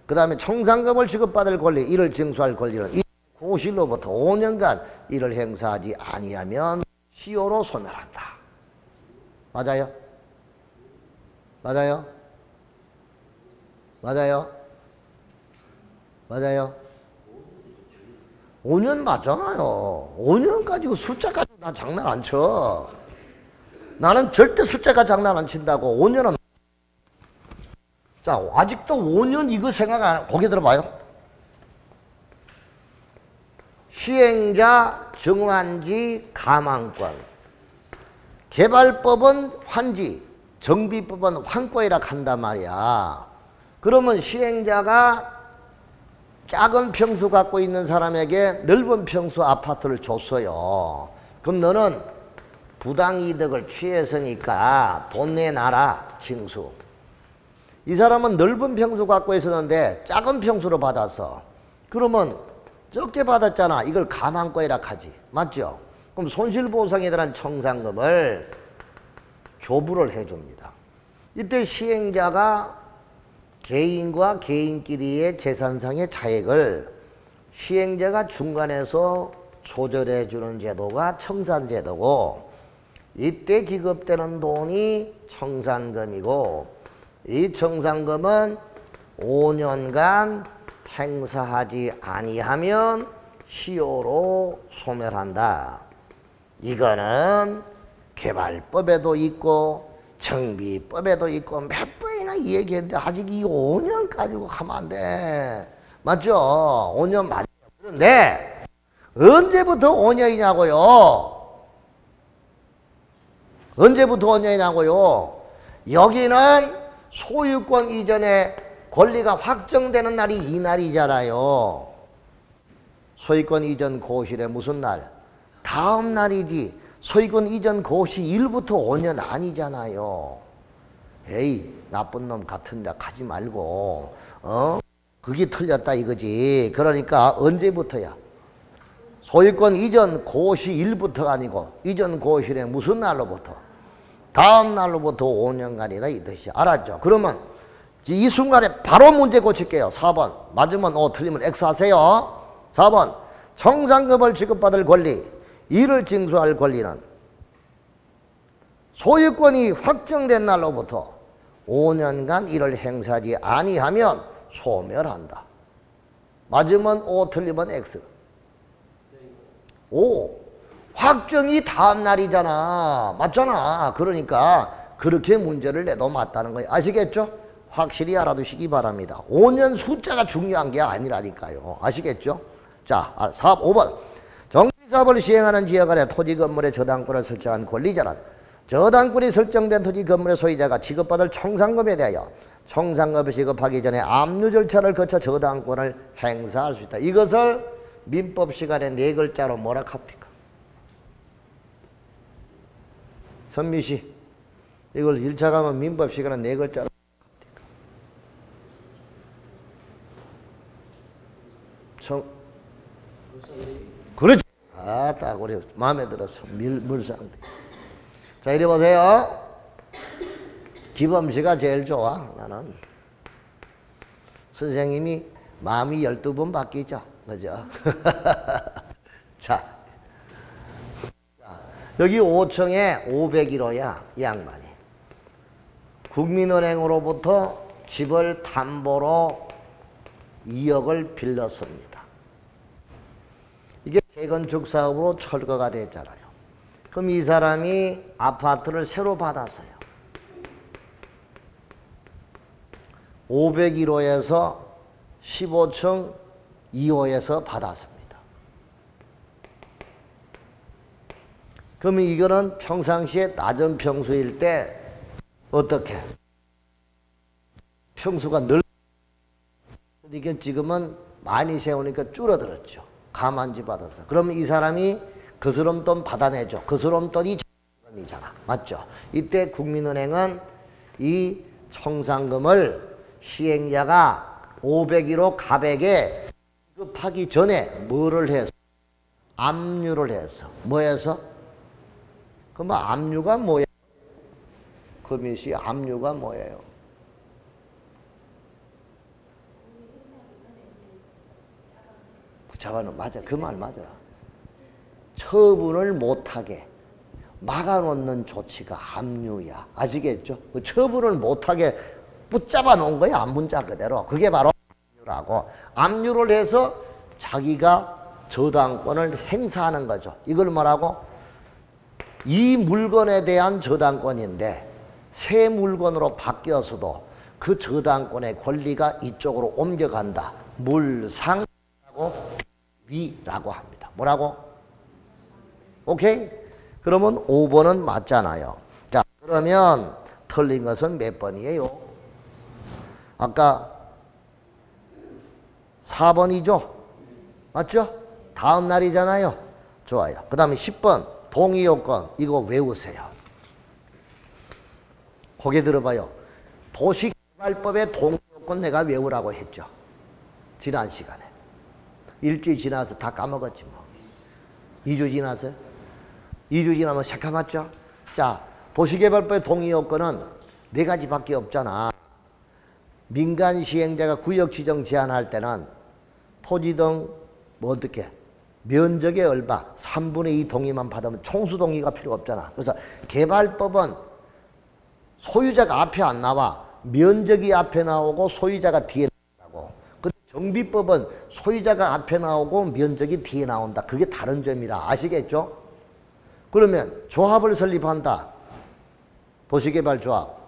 그 다음에 청산금을 지급받을 권리, 이를 징수할 권리는 이 고시로부터 5년간 이를 행사하지 아니하면 시효로 소멸한다. 맞아요? 맞아요? 맞아요? 맞아요? 5년 맞잖아요. 5년 가지고 숫자 가지고 나 장난 안 쳐. 나는 절대 숫자가 장난 안 친다고. 5년은. 자, 아직도 5년 이거 생각 안 하고 고개 들어봐요. 시행자 정환지 가망권. 개발법은 환지, 정비법은 환권이라 한단 말이야. 그러면 시행자가 작은 평수 갖고 있는 사람에게 넓은 평수 아파트를 줬어요. 그럼 너는 부당이득을 취했으니까 돈 내놔라, 징수. 이 사람은 넓은 평수 갖고 있었는데 작은 평수로 받았어. 그러면 적게 받았잖아. 이걸 가망권이라 하지. 맞죠? 그럼 손실보상에 대한 청산금을 교부를 해줍니다. 이때 시행자가 개인과 개인끼리의 재산상의 차액을 시행자가 중간에서 조절해 주는 제도가 청산제도고, 이때 지급되는 돈이 청산금이고, 이 청산금은 5년간 행사하지 아니하면 시효로 소멸한다. 이거는 개발법에도 있고 정비법에도 있고 몇 번이나 얘기했는데 아직 이 5년 가지고 가면 안 돼. 맞죠? 5년 맞죠. 그런데 언제부터 5년이냐고요? 언제부터 5년이냐고요? 여기는 소유권 이전의 권리가 확정되는 날이 이 날이잖아요. 소유권 이전 고실의 무슨 날? 다음 날이지. 소유권 이전 고시 1부터 5년 아니잖아요. 에이, 나쁜 놈 같은 데 가지 말고, 그게 틀렸다 이거지. 그러니까 언제부터야? 소유권 이전 고시 1부터가 아니고, 이전 고실의 무슨 날로부터? 다음 날로부터 5년간이다 이 뜻이야. 알았죠? 그러면 이 순간에 바로 문제 고칠게요. 4번. 맞으면 O, 틀리면 X 하세요. 4번. 청산금을 지급받을 권리. 이를 징수할 권리는 소유권이 확정된 날로부터 5년간 이를 행사하지 아니하면 소멸한다. 맞으면 O, 틀리면 X. O. 확정이 다음 날이잖아. 맞잖아. 그러니까 그렇게 문제를 내도 맞다는 거예요. 아시겠죠? 확실히 알아두시기 바랍니다. 5년 숫자가 중요한 게 아니라니까요. 아시겠죠? 자, 5번. 정비사업을 시행하는 지역 안에 토지 건물의 저당권을 설정한 권리자는 저당권이 설정된 토지 건물의 소유자가 지급받을 청산금에 대하여 청산금을 지급하기 전에 압류 절차를 거쳐 저당권을 행사할 수 있다. 이것을 민법 시간에 4글자로 뭐라 합니까? 선미 씨, 이걸 1차 가면 민법 시간에 4글자로 합니까? 그렇지. 아, 딱 우리 마음에 들었어. 물상대. 자, 이리 보세요. 기범씨가 제일 좋아. 나는 선생님이 마음이 12번 바뀌죠. 그죠? 자, 여기 5층에 501호야. 이 양반이 국민은행으로부터 집을 담보로 2억을 빌렸습니다. 이게 재건축 사업으로 철거가 됐잖아요. 그럼 이 사람이 아파트를 새로 받았어요. 501호에서 15층 2호에서 받았습니다. 그러면 이거는 평상시에 낮은 평수일 때 어떻게? 평수가 그러니까 지금은 많이 세우니까 줄어들었죠. 가만지 받아서. 그러면 이 사람이 거스름돈 받아내죠. 거스름돈이 이잖아. 맞죠? 이때 국민은행은 이 청산금을 시행자가 501호 가백에 지급하기 전에 뭐를 해서? 압류를 해서. 뭐 해서? 그럼 압류가 뭐예요? 금이씨, 압류가 뭐예요? 잡아놓은 맞아. 그 말 맞아. 처분을 못하게 막아놓는 조치가 압류야. 아시겠죠? 그 처분을 못하게 붙잡아 놓은 거야. 문자 그대로. 그게 바로 압류라고. 압류를 해서 자기가 저당권을 행사하는 거죠. 이걸 뭐라고? 이 물건에 대한 저당권인데 새 물건으로 바뀌어서도 그 저당권의 권리가 이쪽으로 옮겨간다. 물상하고 위라고 합니다. 뭐라고? 오케이? 그러면 5번은 맞잖아요. 자, 그러면 틀린 것은 몇 번이에요? 아까 4번이죠? 맞죠? 다음 날이잖아요. 좋아요. 그 다음에 10번 동의요건. 이거 외우세요. 고개 들어봐요. 도시개발법의 동의요건 내가 외우라고 했죠. 지난 시간에. 일주일 지나서 다 까먹었지 뭐. 2주 지나서요? 2주 지나면 새까맣죠? 자, 도시개발법의 동의요건은 4가지밖에 없잖아. 민간 시행자가 구역 지정 제한할 때는 토지 등 뭐 어떻게 면적의 얼마 3분의 2 동의만 받으면 총수 동의가 필요 없잖아. 그래서 개발법은 소유자가 앞에 안 나와. 면적이 앞에 나오고 소유자가 뒤에 나온다고. 근데 정비법은 소유자가 앞에 나오고 면적이 뒤에 나온다. 그게 다른 점이라 아시겠죠? 그러면 조합을 설립한다. 도시개발조합.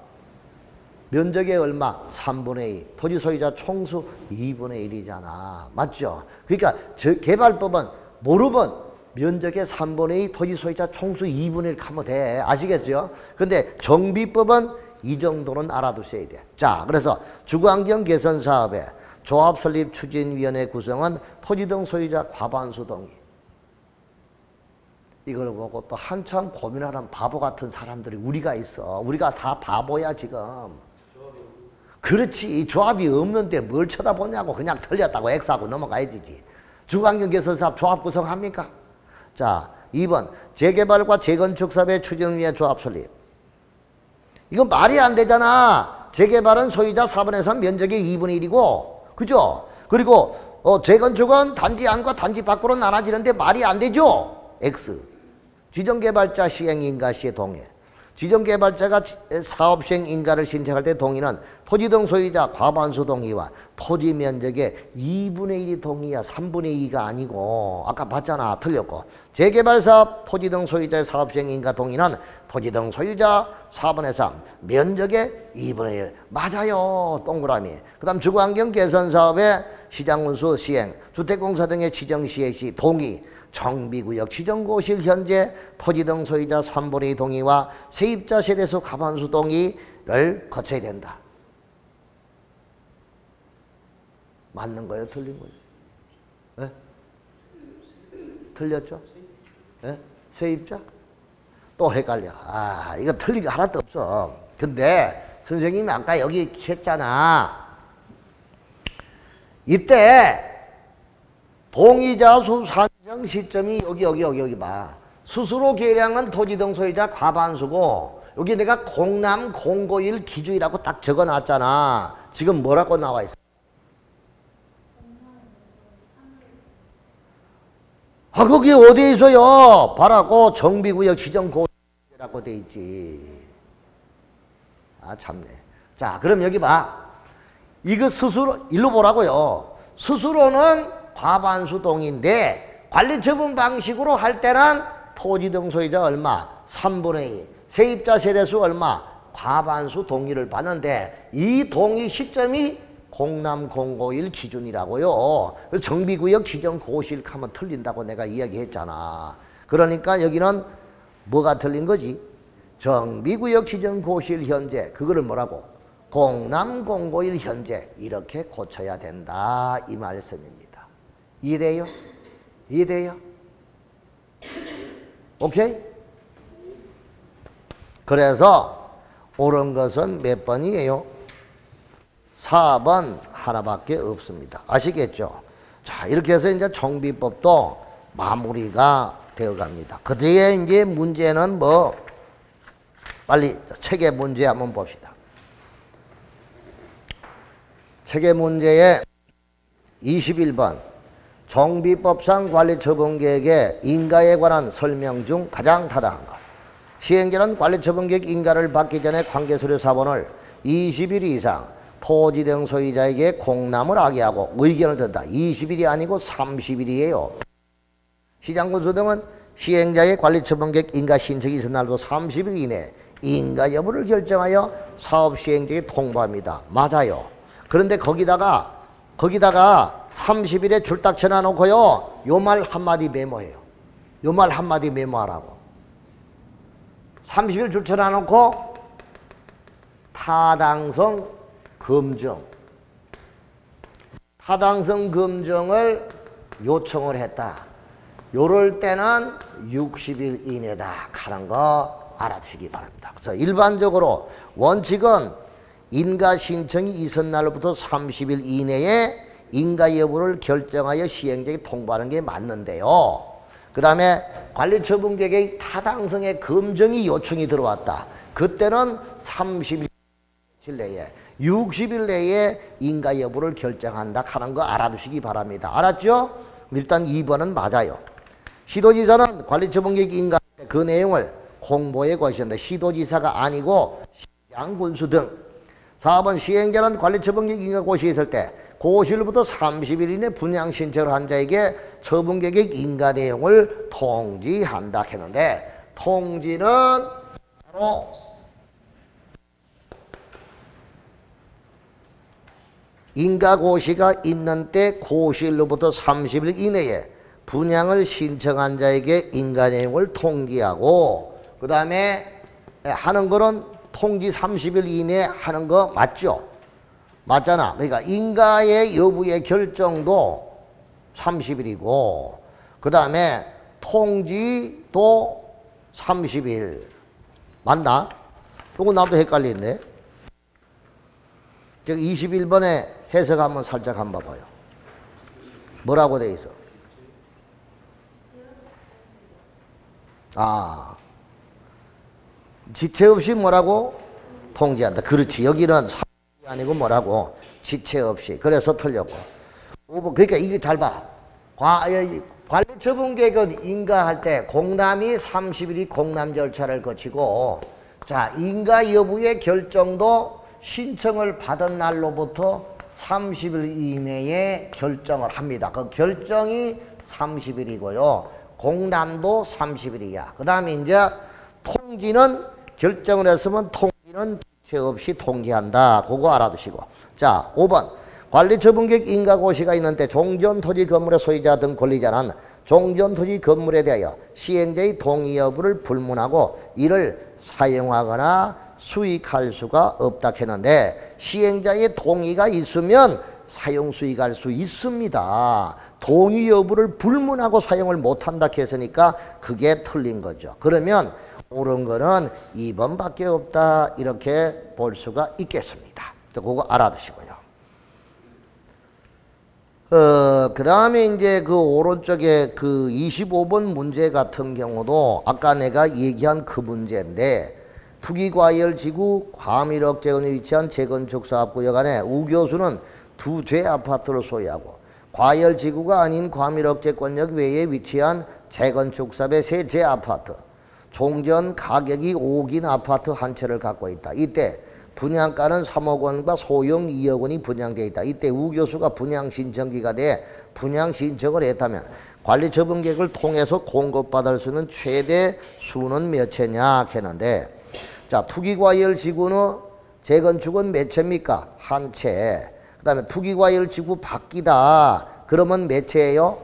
면적의 얼마? 3분의 2. 토지 소유자 총수 2분의 1이잖아. 맞죠? 그러니까 개발법은 모르면 면적의 3분의 2, 토지 소유자 총수 2분의 1 가면 돼. 아시겠죠? 근데 정비법은 이 정도는 알아두셔야 돼. 자, 그래서 주거환경 개선 사업에 조합 설립 추진위원회 구성은 토지 등 소유자 과반수 동의. 이걸 보고 또 한참 고민하는 바보 같은 사람들이 우리가 있어. 우리가 다 바보야 지금. 그렇지. 조합이 없는데 뭘 쳐다보냐고. 그냥 틀렸다고 X하고 넘어가야지. 주거환경 개선 사업 조합 구성합니까? 자, 2번 재개발과 재건축 사업의 추진위원회 조합 설립. 이건 말이 안 되잖아. 재개발은 소유자 4분의 3 면적의 2분의 1이고 그죠? 그리고 재건축은 단지 안과 단지 밖으로 나눠지는데 말이 안 되죠? X. 지정개발자 시행인가 시의 동의. 지정개발자가 사업시행인가를 신청할 때 동의는 토지 등 소유자 과반수 동의와 토지 면적의 2분의 1이 동의야. 3분의 2가 아니고 아까 봤잖아. 틀렸고. 재개발사업 토지 등 소유자의 사업시행인가 동의는 토지 등 소유자 4분의 3 면적의 2분의 1 맞아요. 동그라미. 그 다음 주거환경 개선사업의 시장운수 시행 주택공사 등의 지정시행 시 동의 정비구역 지정고실 현재 토지 등 소유자 3분의 2 동의와 세입자 세대수 과반수 동의를 거쳐야 된다. 맞는 거예요? 틀린 거예요? 네? 틀렸죠? 네? 세입자? 또 헷갈려. 아, 이거 틀린 거 하나도 없어. 근데 선생님이 아까 여기 했잖아. 이때 동의자 수 산정 시점이 여기 봐. 스스로 계량한 토지 등 소유자 과반수고 여기 내가 공남 공고일 기준이라고 딱 적어놨잖아. 지금 뭐라고 나와 있어? 아, 거기 어디에 있어요? 봐라고 정비구역 지정고시라고 돼 있지. 아, 참네. 자, 그럼 여기 봐. 이거 스스로 일로 보라고요. 스스로는 과반수 동의인데 관리처분 방식으로 할 때는 토지 등 소유자 얼마? 3분의 2. 세입자 세대수 얼마? 과반수 동의를 받는데 이 동의 시점이 공남 공고일 기준이라고요. 정비구역 지정 고실 하면 틀린다고 내가 이야기했잖아. 그러니까 여기는 뭐가 틀린 거지? 정비구역 지정 고실 현재 그거를 뭐라고? 공남 공고일 현재 이렇게 고쳐야 된다 이 말씀입니다. 이해돼요? 이해돼요? 오케이? 그래서 옳은 것은 몇 번이에요? 4번 하나밖에 없습니다. 아시겠죠? 자, 이렇게 해서 이제 정비법도 마무리가 되어 갑니다. 그 뒤에 이제 문제는 뭐, 빨리 체계 문제 한번 봅시다. 체계 문제에 21번. 정비법상 관리처분계획의 인가에 관한 설명 중 가장 타당한 것. 시행자는 관리처분계획 인가를 받기 전에 관계서류 사본을 20일 이상 토지 등 소유자에게 공람을 하게 하고 의견을 듣다. 20일이 아니고 30일이에요. 시장군수 등은 시행자의 관리처분계획 인가 신청이 있은 날도 30일 이내 인가 여부를 결정하여 사업 시행자에게 통보합니다. 맞아요. 그런데 거기다가 30일에 줄딱 쳐놔놓고요. 요 말 한마디 메모해요. 요 말 한마디 메모하라고. 30일 줄 쳐놔놓고 타당성 검증. 타당성 검증을 요청을 했다. 요럴 때는 60일 이내다 하는 거 알아두시기 바랍니다. 그래서 일반적으로 원칙은 인가 신청이 있은 날로부터 30일 이내에 인가 여부를 결정하여 시행자에게 통보하는 게 맞는데요. 그 다음에 관리처분계획의 타당성의 검증이 요청이 들어왔다. 그때는 30일 내에 60일 내에 인가 여부를 결정한다 하는 거 알아두시기 바랍니다. 알았죠? 일단 2번은 맞아요. 시도지사는 관리처분계획 인가 그 내용을 공보에 거시한다. 시도지사가 아니고 시장군수 등. 4번 시행자는 관리처분계획 인가 고시에 있을 때 고시일부터 30일 이내 분양 신청을 한 자에게 처분계획 인가 내용을 통지한다 했는데 통지는 바로 인가고시가 있는 때 고시일로부터 30일 이내에 분양을 신청한 자에게 인가 내용을 통지하고, 그 다음에 하는 거는 통지 30일 이내에 하는 거 맞죠? 맞잖아. 그러니까 인가의 여부의 결정도 30일이고, 그 다음에 통지도 30일. 맞나? 이거 나도 헷갈리는데. 즉 21번에 해석 한번 살짝 한번 봐봐요. 뭐라고 돼 있어? 아, 지체 없이 뭐라고? 통지한다. 그렇지. 여기는 아니고 뭐라고? 지체 없이. 그래서 틀렸고. 그러니까 이거 잘 봐. 관리처분계획은 인가할 때 공람이 30일이 공람 절차를 거치고, 자, 인가 여부의 결정도 신청을 받은 날로부터 30일 이내에 결정을 합니다. 그 결정이 30일이고요. 공람도 30일이야. 그 다음에 이제 통지는 결정을 했으면 통지는 지체 없이 통지한다. 그거 알아두시고. 자, 5번. 관리처분계획 인가고시가 있는데 종전토지 건물의 소유자 등 권리자는 종전토지 건물에 대하여 시행자의 동의 여부를 불문하고 이를 사용하거나 수익할 수가 없다 했는데, 시행자의 동의가 있으면 사용 수익할 수 있습니다. 동의 여부를 불문하고 사용을 못한다 했으니까 그게 틀린 거죠. 그러면 옳은 거는 2번밖에 없다, 이렇게 볼 수가 있겠습니다. 그거 알아두시고요. 그 다음에 이제 그 오른쪽에 그 25번 문제 같은 경우도 아까 내가 얘기한 그 문제인데, 투기과열지구 과밀억제원에 위치한 재건축 사업구역 안에 우교수는 두 죄 아파트를 소유하고, 과열지구가 아닌 과밀억제권역 외에 위치한 재건축 사업의 세 재 아파트, 종전 가격이 5억 아파트 한 채를 갖고 있다. 이때 분양가는 3억 원과 소형 2억 원이 분양되어 있다. 이때 우교수가 분양 신청기가 돼 분양 신청을 했다면 관리처분계획을 통해서 공급받을 수 있는 최대 수는 몇 채냐 했는데, 자, 투기과열지구는 재건축은 몇 채입니까? 한 채. 그 다음에 투기과열지구 바뀌다. 그러면 몇 채예요?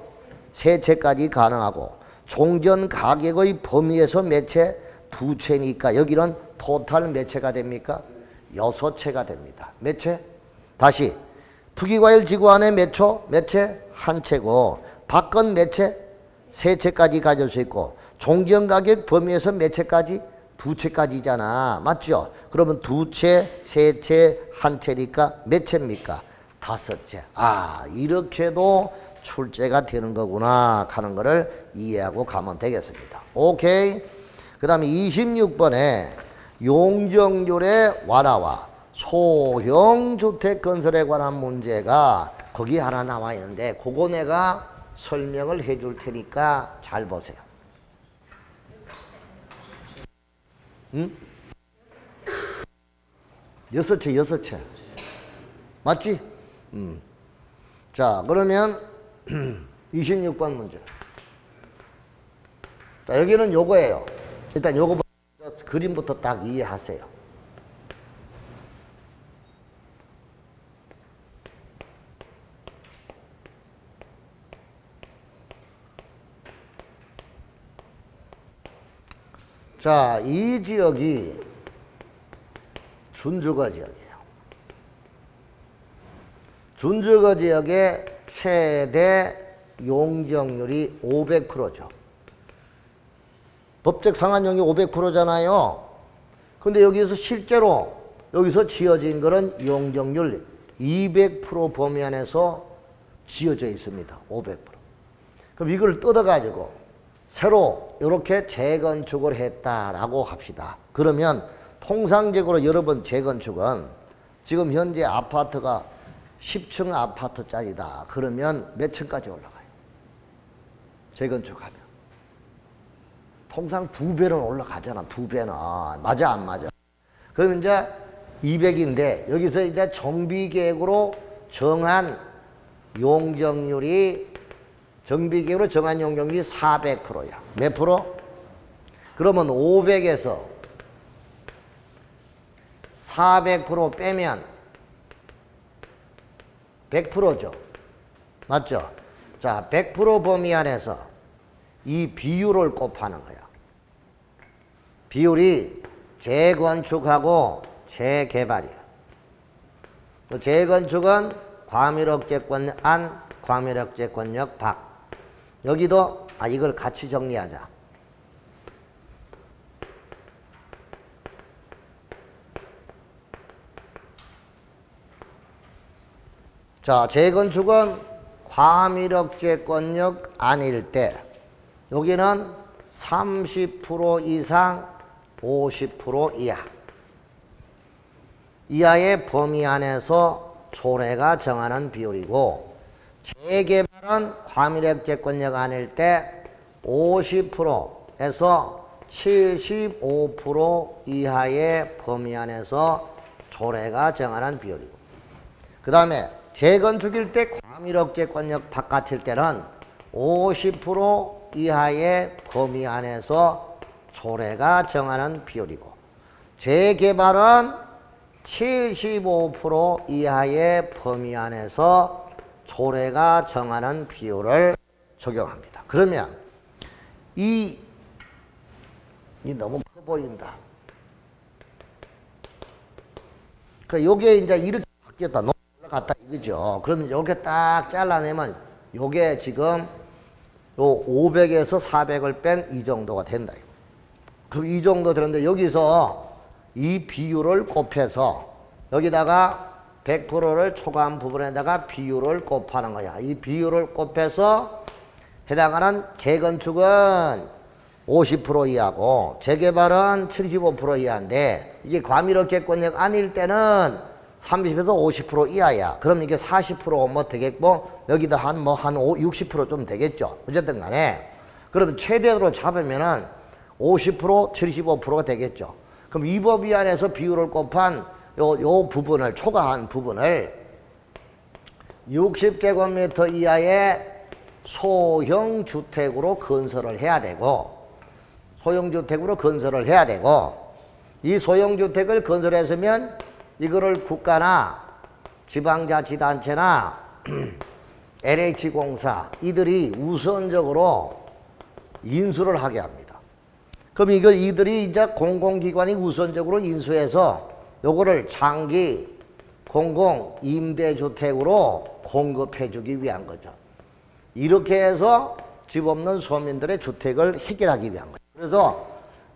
세 채까지 가능하고, 종전 가격의 범위에서 몇 채? 두 채니까 여기는 토탈 몇 채가 됩니까? 6채가 됩니다. 몇 채? 다시. 투기과열지구 안에 몇 초? 몇 채? 한 채고, 밖은 몇 채? 세 채까지 가질 수 있고, 종전 가격 범위에서 몇 채까지? 두 채까지잖아. 맞죠? 그러면 두 채, 세 채, 한 채니까 몇 채입니까? 5채. 아, 이렇게도 출제가 되는 거구나 하는 거를 이해하고 가면 되겠습니다. 오케이. 그 다음에 26번에 용적률의 완화와 소형주택 건설에 관한 문제가 거기 하나 나와 있는데, 그거 내가 설명을 해줄 테니까 잘 보세요. 응? 6채. 맞지? 자, 그러면 26번 문제. 자, 여기는 요거예요. 일단 요거 그림부터 딱 이해하세요. 자, 이 지역이 준주거 지역이에요. 준주거 지역의 최대 용적률이 500%죠. 법적 상한용이 500%잖아요. 근데 여기서 실제로 여기서 지어진 거는 용적률 200% 범위 안에서 지어져 있습니다. 500%. 그럼 이걸 뜯어가지고 새로 이렇게 재건축을 했다라고 합시다. 그러면 통상적으로 여러분 재건축은 지금 현재 아파트가 10층 아파트짜리다. 그러면 몇 층까지 올라가요? 재건축하면. 통상 2배는 올라가잖아. 2배는. 맞아 안 맞아? 그러면 이제 200인데 여기서 이제 정비계획으로 정한 용적률이 400%야. 몇 프로? 그 그러면 500에서 400% 빼면 100%죠. 맞죠? 자, 100% 범위 안에서 이 비율을 곱하는 거야. 비율이 재건축하고 재개발이야. 재건축은 과밀억제권력 안, 과밀억제권력 밖. 여기도 이걸 같이 정리하자. 자, 재건축은 과밀억제권력 안일 때 여기는 30% 이상 50% 이하 이하의 범위 안에서 조례가 정하는 비율이고, 재개발은 과밀억제권력 아닐 때 50%에서 75% 이하의 범위 안에서 조례가 정하는 비율이고, 그 다음에 재건축일 때 과밀억제권력 바깥일 때는 50% 이하의 범위 안에서 조례가 정하는 비율이고, 재개발은 75% 이하의 범위 안에서 조례가 정하는 비율을 적용합니다. 그러면 이 너무 커 보인다. 요게 이제 이렇게 바뀌었다. 너무 올라갔다 이거죠. 그러면 요게 딱 잘라내면 요게 지금 요 500에서 400을 뺀 이 정도가 된다. 그럼 이 정도 되는데 여기서 이 비율을 곱해서 여기다가 100%를 초과한 부분에다가 비율을 곱하는 거야. 이 비율을 곱해서 해당하는 재건축은 50% 이하고 재개발은 75% 이하인데, 이게 과밀억제권력 아닐 때는 30에서 50% 이하야. 그럼 이게 40% 뭐 되겠고, 여기다 한 60% 좀 되겠죠. 어쨌든 간에. 그러면 최대로 잡으면은 50%, 75%가 되겠죠. 그럼 이 법위 안에서 비율을 곱한 요 부분을, 초과한 부분을 60제곱미터 이하의 소형주택으로 건설을 해야 되고, 소형주택으로 건설을 해야 되고, 이 소형주택을 건설했으면 이거를 국가나 지방자치단체나 LH공사 이들이 우선적으로 인수를 하게 합니다. 그럼 이들이 이제 공공기관이 우선적으로 인수해서 요거를 장기 공공임대주택으로 공급해주기 위한 거죠. 이렇게 해서 집 없는 서민들의 주택을 해결하기 위한 거죠. 그래서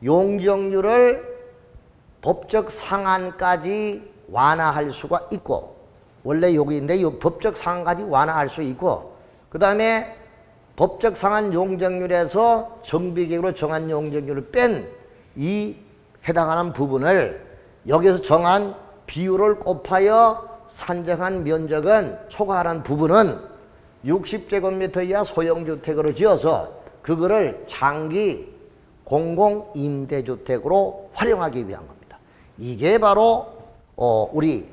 용적률을 법적 상한까지 완화할 수가 있고, 원래 여기인데 이 법적 상한까지 완화할 수 있고, 그 다음에 법적 상한 용적률에서 정비계획으로 정한 용적률을 뺀 이 해당하는 부분을 여기서 정한 비율을 곱하여 산정한 면적은, 초과하는 부분은 60제곱미터 이하 소형주택으로 지어서 그거를 장기 공공임대주택으로 활용하기 위한 겁니다. 이게 바로 우리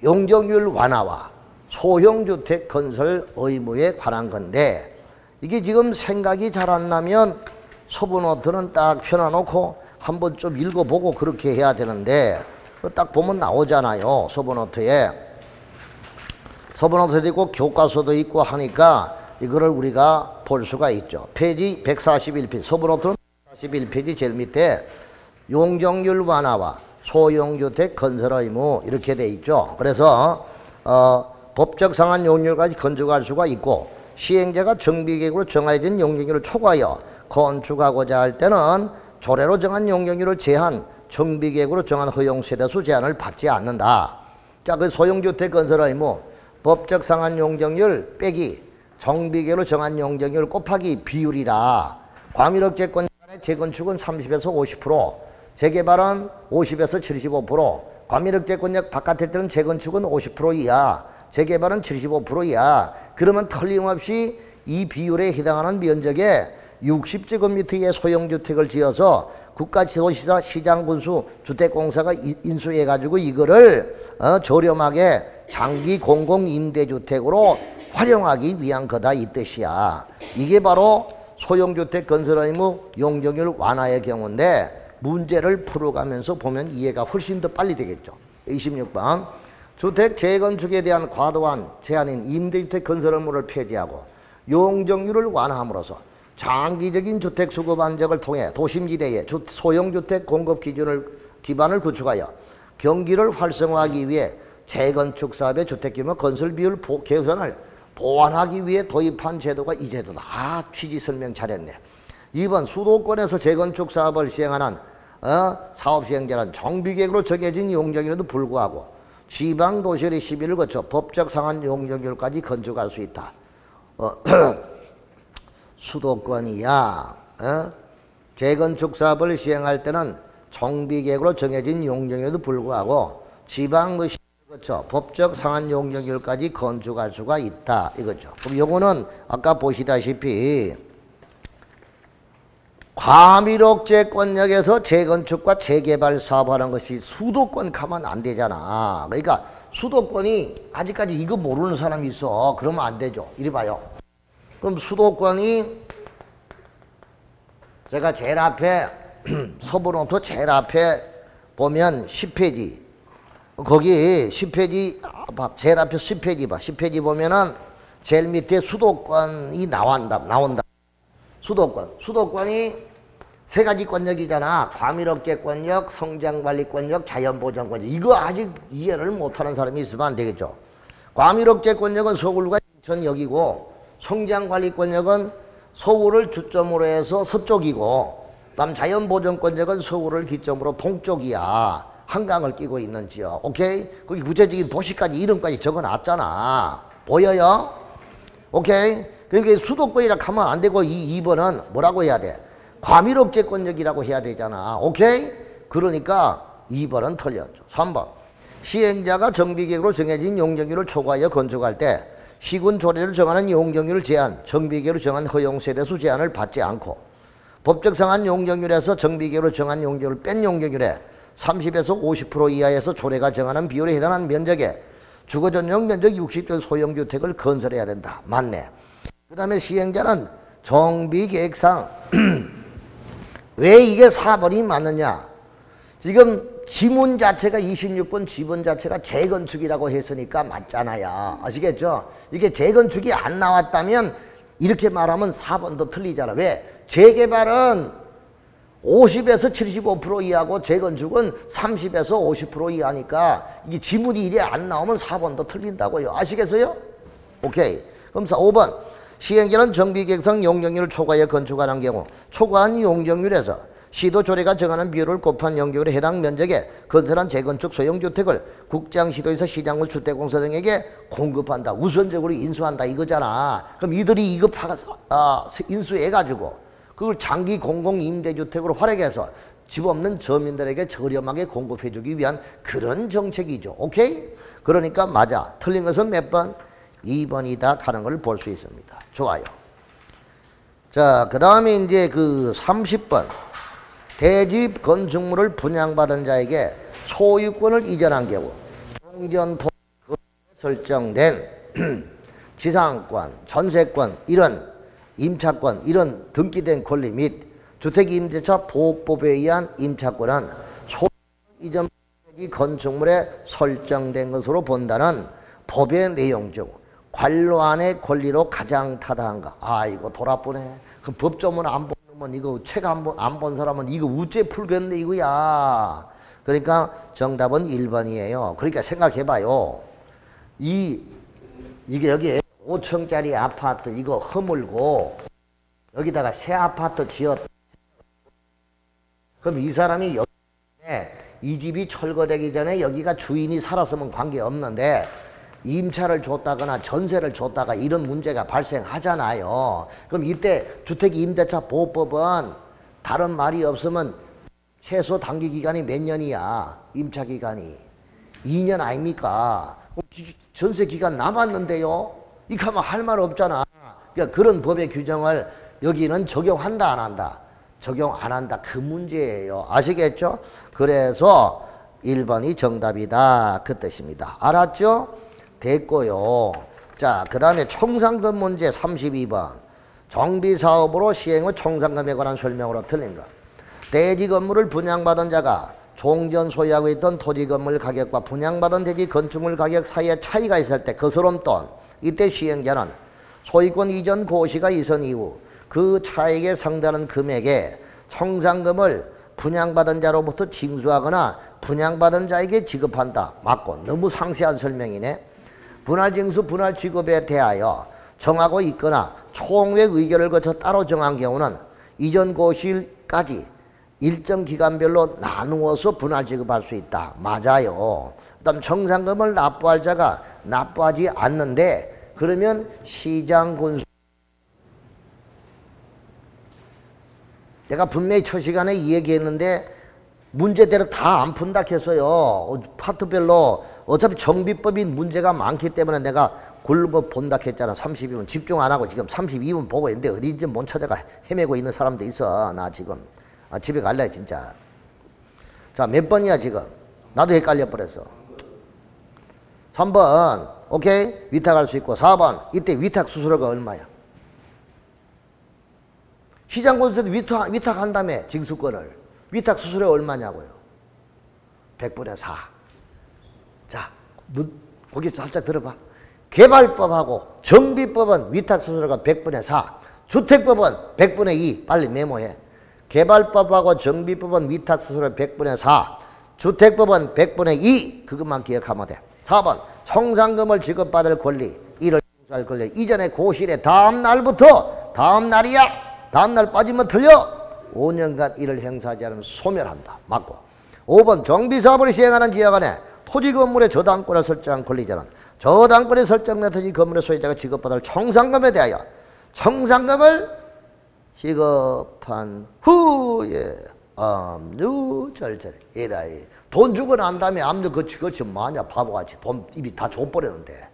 용적률 완화와 소형주택 건설 의무에 관한 건데, 이게 지금 생각이 잘 안 나면 서부노트는 딱 펴놔놓고 한번 좀 읽어보고 그렇게 해야 되는데, 딱 보면 나오잖아요. 서부노트에. 서부노트도 있고 교과서도 있고 하니까 이거를 우리가 볼 수가 있죠. 페이지 141페이지, 서부노트는 141페이지 제일 밑에 용적률 완화와 소형주택 건설 의무 이렇게 돼 있죠. 그래서 법적 상한 용적률까지 건축할 수가 있고, 시행자가 정비계획으로 정해진 용적률을 초과하여 건축하고자 할 때는 조례로 정한 용적률을 제한, 정비계획으로 정한 허용 세대수 제한을 받지 않는다. 자, 그 소형주택 건설 의무, 법적 상한 용적률 빼기 정비계획으로 정한 용적률 곱하기 비율이라. 과밀억제권 간의 재건축은 30에서 50%, 재개발은 50에서 75%, 과밀억제권력 바깥일 때는 재건축은 50% 이하, 재개발은 75% 이하. 그러면 틀림없이 이 비율에 해당하는 면적에 60제곱미터 이하의 소형주택을 지어서 국가지도시사 시장군수 주택공사가 인수해가지고 이거를 저렴하게 장기 공공임대주택으로 활용하기 위한 거다 이 뜻이야. 이게 바로 소형주택 건설 의무 용적률 완화의 경우인데 문제를 풀어가면서 보면 이해가 훨씬 더 빨리 되겠죠. 26번 주택 재건축에 대한 과도한 제한인 임대주택 건설 의무를 폐지하고 용적률을 완화함으로써 장기적인 주택 수급 안정을 통해 도심지대의 소형주택 공급 기반을 구축하여 경기를 활성화하기 위해 재건축 사업의 주택규모 건설 비율 개선을 보완하기 위해 도입한 제도가 이 제도다. 아, 취지 설명 잘했네. 2번 수도권에서 재건축 사업을 시행하는 사업 시행자는 정비계획으로 정해진 용적률에도 불구하고 지방도시의 시비를 거쳐 법적 상한 용적률까지 건축할 수 있다. 수도권이야 재건축 사업을 시행할 때는 정비계획으로 정해진 용적률에도 불구하고 지방도시 그렇죠. 법적 상한 용적률까지 건축할 수가 있다. 이거죠. 그럼 요거는 아까 보시다시피 과밀억제권역에서 재건축과 재개발 사업하는 것이 수도권 가면 안 되잖아. 그러니까 수도권이 아직까지 이거 모르는 사람이 있어. 그러면 안 되죠. 이리 봐요. 그럼 수도권이 제가 제일 앞에 서부노트 제일 앞에 보면 10페이지 거기 10페이지 제일 앞에 10페이지 봐. 10페이지 보면은 제일 밑에 수도권이 나온다. 수도권이 세 가지 권역이잖아. 과밀억제권역, 성장관리권역, 자연보전권역. 이거 아직 이해를 못하는 사람이 있으면 안 되겠죠. 과밀억제권역은 서울과 인천역이고 성장관리권역은 서울을 주점으로 해서 서쪽이고 그다음 자연보전권역은 서울을 기점으로 동쪽이야. 한강을 끼고 있는 지역. 오케이? 거기 구체적인 도시까지 이름까지 적어놨잖아. 보여요? 오케이? 그러니까 수도권이라 하면 안 되고 이 2번은 뭐라고 해야 돼? 과밀억제권역이라고 해야 되잖아. 오케이? 그러니까 2번은 틀렸죠. 3번 시행자가 정비계획으로 정해진 용적률을 초과하여 건축할 때 시군 조례를 정하는 용적률 제한, 정비계획으로 정한 허용세대수 제한을 받지 않고 법적 상한 용적률에서 정비계획으로 정한 용적률을 뺀 용적률에 30에서 50% 이하에서 조례가 정하는 비율에 해당하는 면적에 주거전용 면적 60대 소형주택을 건설해야 된다. 맞네. 그 다음에 시행자는 정비계획상 왜 이게 4번이 맞느냐. 지금 지문 자체가 26번 지문 자체가 재건축이라고 했으니까 맞잖아요. 아시겠죠? 이게 재건축이 안 나왔다면 이렇게 말하면 4번도 틀리잖아. 왜? 재개발은 50에서 75% 이하고 재건축은 30에서 50% 이하니까 이게 지문이 이래 안 나오면 4번도 틀린다고요. 아시겠어요? 오케이. 그럼 5번 시행자는 정비계획상 용적률을 초과해 건축하는 경우 초과한 용적률에서 시도 조례가 정하는 비율을 곱한 용적률에 해당 면적에 건설한 재건축 소형주택을 국장시도에서 시장군 주택공사 등에게 공급한다. 우선적으로 인수한다 이거잖아. 그럼 이들이 이거 인수해가지고 그걸 장기 공공임대주택으로 활용해서 집 없는 저민들에게 저렴하게 공급해주기 위한 그런 정책이죠. 오케이? 그러니까 맞아. 틀린 것은 몇 번? 2번이다 가는 걸 볼 수 있습니다. 좋아요. 자, 그 다음에 이제 그 30번. 대집 건축물을 분양받은 자에게 소유권을 이전한 경우 종전토 설정된 지상권, 전세권, 이런 임차권, 이런 등기된 권리 및 주택임대차 보호법에 의한 임차권은 소유권 이전 건축물에 설정된 것으로 본다는 법의 내용 중 관로안의 권리로 가장 타당한가. 아, 이거 돌아보네. 그 법조문 안 보면 이거 책 안 본 사람은 이거 우째 풀겠네 이거야. 그러니까 정답은 1번이에요. 그러니까 생각해봐요. 이게 여기 5층짜리 아파트 이거 허물고 여기다가 새 아파트 지었다. 그럼 이 사람이 이 집이 철거되기 전에 여기가 주인이 살았으면 관계없는데 임차를 줬다거나 전세를 줬다가 이런 문제가 발생하잖아요. 그럼 이때 주택임대차 보호법은 다른 말이 없으면 최소 단기기간이 몇 년이야? 임차기간이 2년 아닙니까? 전세기간 남았는데요? 이렇게 하면 할 말 없잖아. 그러니까 그런 법의 규정을 여기는 적용한다 안 한다? 적용 안 한다. 그 문제예요. 아시겠죠? 그래서 1번이 정답이다. 그 뜻입니다. 알았죠? 됐고요. 자, 그 다음에 총상권 문제 32번. 정비사업으로 시행의 총상금에 관한 설명으로 틀린 것. 대지 건물을 분양받은 자가 종전 소유하고 있던 토지 건물 가격과 분양받은 대지 건축물 가격 사이에 차이가 있을 때 거스름 돈, 이때 시행자는 소유권 이전 고시가 이선 이후 그 차익에 상당한 금액에 청산금을 분양받은 자로부터 징수하거나 분양받은 자에게 지급한다. 맞고 너무 상세한 설명이네. 분할징수 분할지급에 대하여 정하고 있거나 총회 의결을 거쳐 따로 정한 경우는 이전 고시일까지 일정 기간별로 나누어서 분할지급할 수 있다. 맞아요. 그다음 청산금을 납부할 자가 납부하지 않는데 그러면 시장군수, 내가 분명히 첫 시간에 이 얘기했는데 문제대로 다 안 푼다 했어요. 파트별로. 어차피 정비법이 문제가 많기 때문에 내가 골고 본다 했잖아. 32분 집중 안 하고 지금 32분 보고 있는데 어딘지 못 찾아가 헤매고 있는 사람도 있어. 나 지금 집에 갈래 진짜. 자, 몇 번이야 지금? 나도 헷갈려 버렸어. 3번 오케이 위탁할 수 있고 4번 이때 위탁 수수료가 얼마야? 시장군수도 위탁한다며 징수권을. 위탁 수수료 얼마냐고요? 100분의 4. 자, 거기 살짝 들어봐. 개발법하고 정비법은 위탁 수수료가 100분의 4. 주택법은 100분의 2. 빨리 메모해. 개발법하고 정비법은 위탁 수수료 100분의 4. 주택법은 100분의 2. 그것만 기억하면 돼. 4번 청산금을 지급받을 권리. 이를 행사할 권리. 이전에 고시일의 다음 날부터 다음 날이야. 다음 날 빠지면 틀려. 5년간 이를 행사하지 않으면 소멸한다. 맞고. 5번 정비사업을 시행하는 지역안에 토지 건물의 저당권을 설정한 권리자는 저당권이 설정된 토지 건물의 소유자가 지급받을 청산금에 대하여 청산금을 지급한 후에 압류절절이라이. 돈 주고 난 다음에 압류 그치 뭐하냐 바보같이 돈 이미 다 줘버렸는데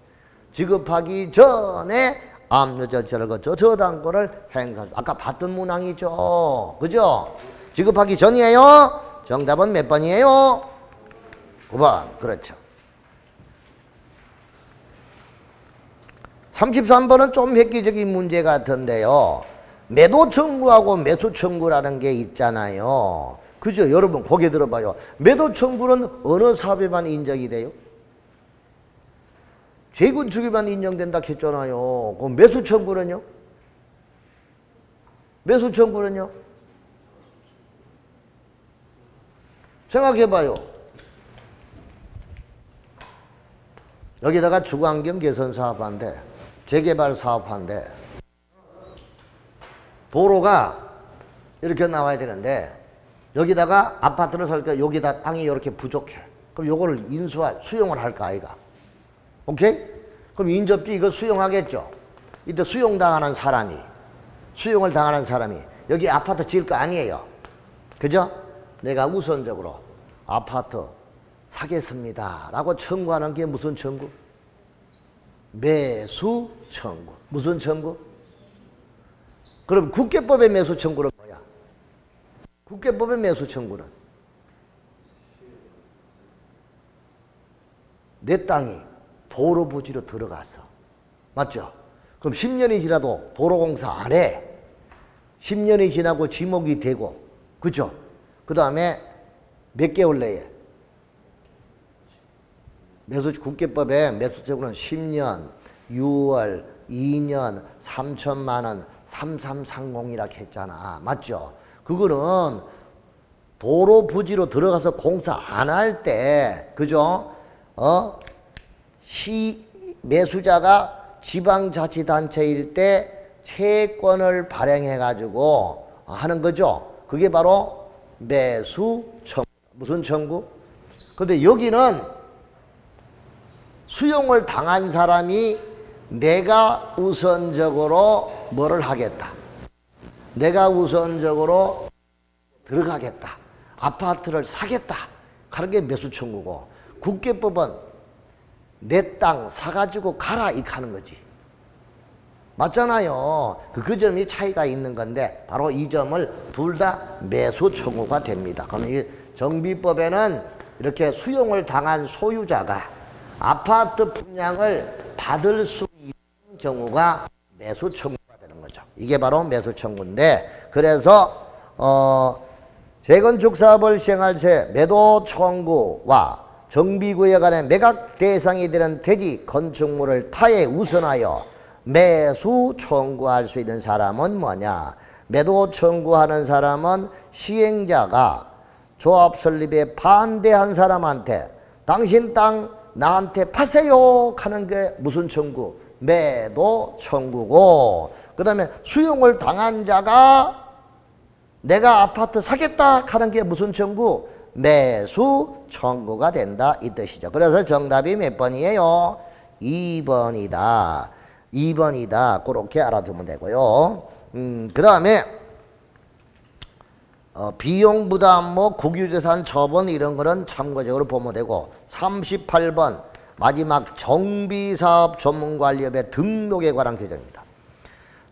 지급하기 전에 압류절차를 거쳐 저당권을 행사할 수. 아까 봤던 문항이죠. 그죠? 지급하기 전이에요. 정답은 몇 번이에요? 9번. 그렇죠. 33번은 좀 획기적인 문제 같은데요. 매도 청구하고 매수 청구라는 게 있잖아요. 그죠? 여러분 고개 들어봐요. 매도 청구는 어느 사업에만 인정이 돼요? 재건축에만 인정된다 했잖아요. 그럼 매수 청구는요? 매수 청구는요? 생각해봐요. 여기다가 주거환경 개선 사업한데 재개발 사업한데 도로가 이렇게 나와야 되는데 여기다가 아파트를 설까 여기다 땅이 이렇게 부족해. 그럼 요거를 수용을 할까 아이가? 오케이? 그럼 인접지 이거 수용하겠죠? 이때 수용을 당하는 사람이 여기 아파트 지을 거 아니에요. 그죠? 내가 우선적으로 아파트 사겠습니다 라고 청구하는 게 무슨 청구? 매수 청구. 무슨 청구? 그럼 국계법의 매수 청구는 뭐야? 국계법의 매수 청구는 내 땅이 도로 부지로 들어갔어. 맞죠? 그럼 10년이 지나도 도로공사 안 해. 10년이 지나고 지목이 되고, 그죠? 그 다음에 몇 개월 내에 국계법에 매수청구는 10년, 6월, 2년, 3천만 원, 3330이라고 했잖아. 맞죠? 그거는 도로 부지로 들어가서 공사 안 할 때, 그죠? 매수자가 지방자치단체일 때 채권을 발행해가지고 하는 거죠. 그게 바로 매수 청구. 무슨 청구? 근데 여기는 수용을 당한 사람이 내가 우선적으로 뭐를 하겠다. 내가 우선적으로 들어가겠다. 아파트를 사겠다. 하는 게 매수 청구고, 국계법은 내 땅 사가지고 가라 이렇게 하는 거지. 맞잖아요. 그 점이 차이가 있는 건데 바로 이 점을 둘 다 매수 청구가 됩니다. 그럼 이 정비법에는 이렇게 수용을 당한 소유자가 아파트 분양을 받을 수 있는 경우가 매수 청구가 되는 거죠. 이게 바로 매수청구인데, 그래서 재건축사업을 시행할 새 매도 청구와 정비구역 안에 매각 대상이 되는 대지 건축물을 타에 우선하여 매수 청구할 수 있는 사람은 뭐냐? 매도 청구하는 사람은 시행자가 조합 설립에 반대한 사람한테 당신 땅 나한테 파세요 하는 게 무슨 청구? 매도 청구고, 그 다음에 수용을 당한 자가 내가 아파트 사겠다 하는 게 무슨 청구? 매수 청구가 된다 이 뜻이죠. 그래서 정답이 몇 번이에요? 2번이다. 2번이다. 그렇게 알아두면 되고요. 그 다음에 비용 부담, 뭐 국유재산 처분 이런 거는 참고적으로 보면 되고, 38번 마지막 정비사업 전문관리업의 등록에 관한 규정입니다.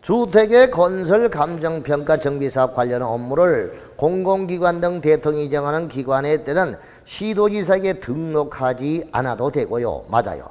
주택의 건설, 감정평가, 정비사업 관련 업무를 공공기관 등 대통령이 정하는 기관에 때는 시도지사에게 등록하지 않아도 되고요. 맞아요.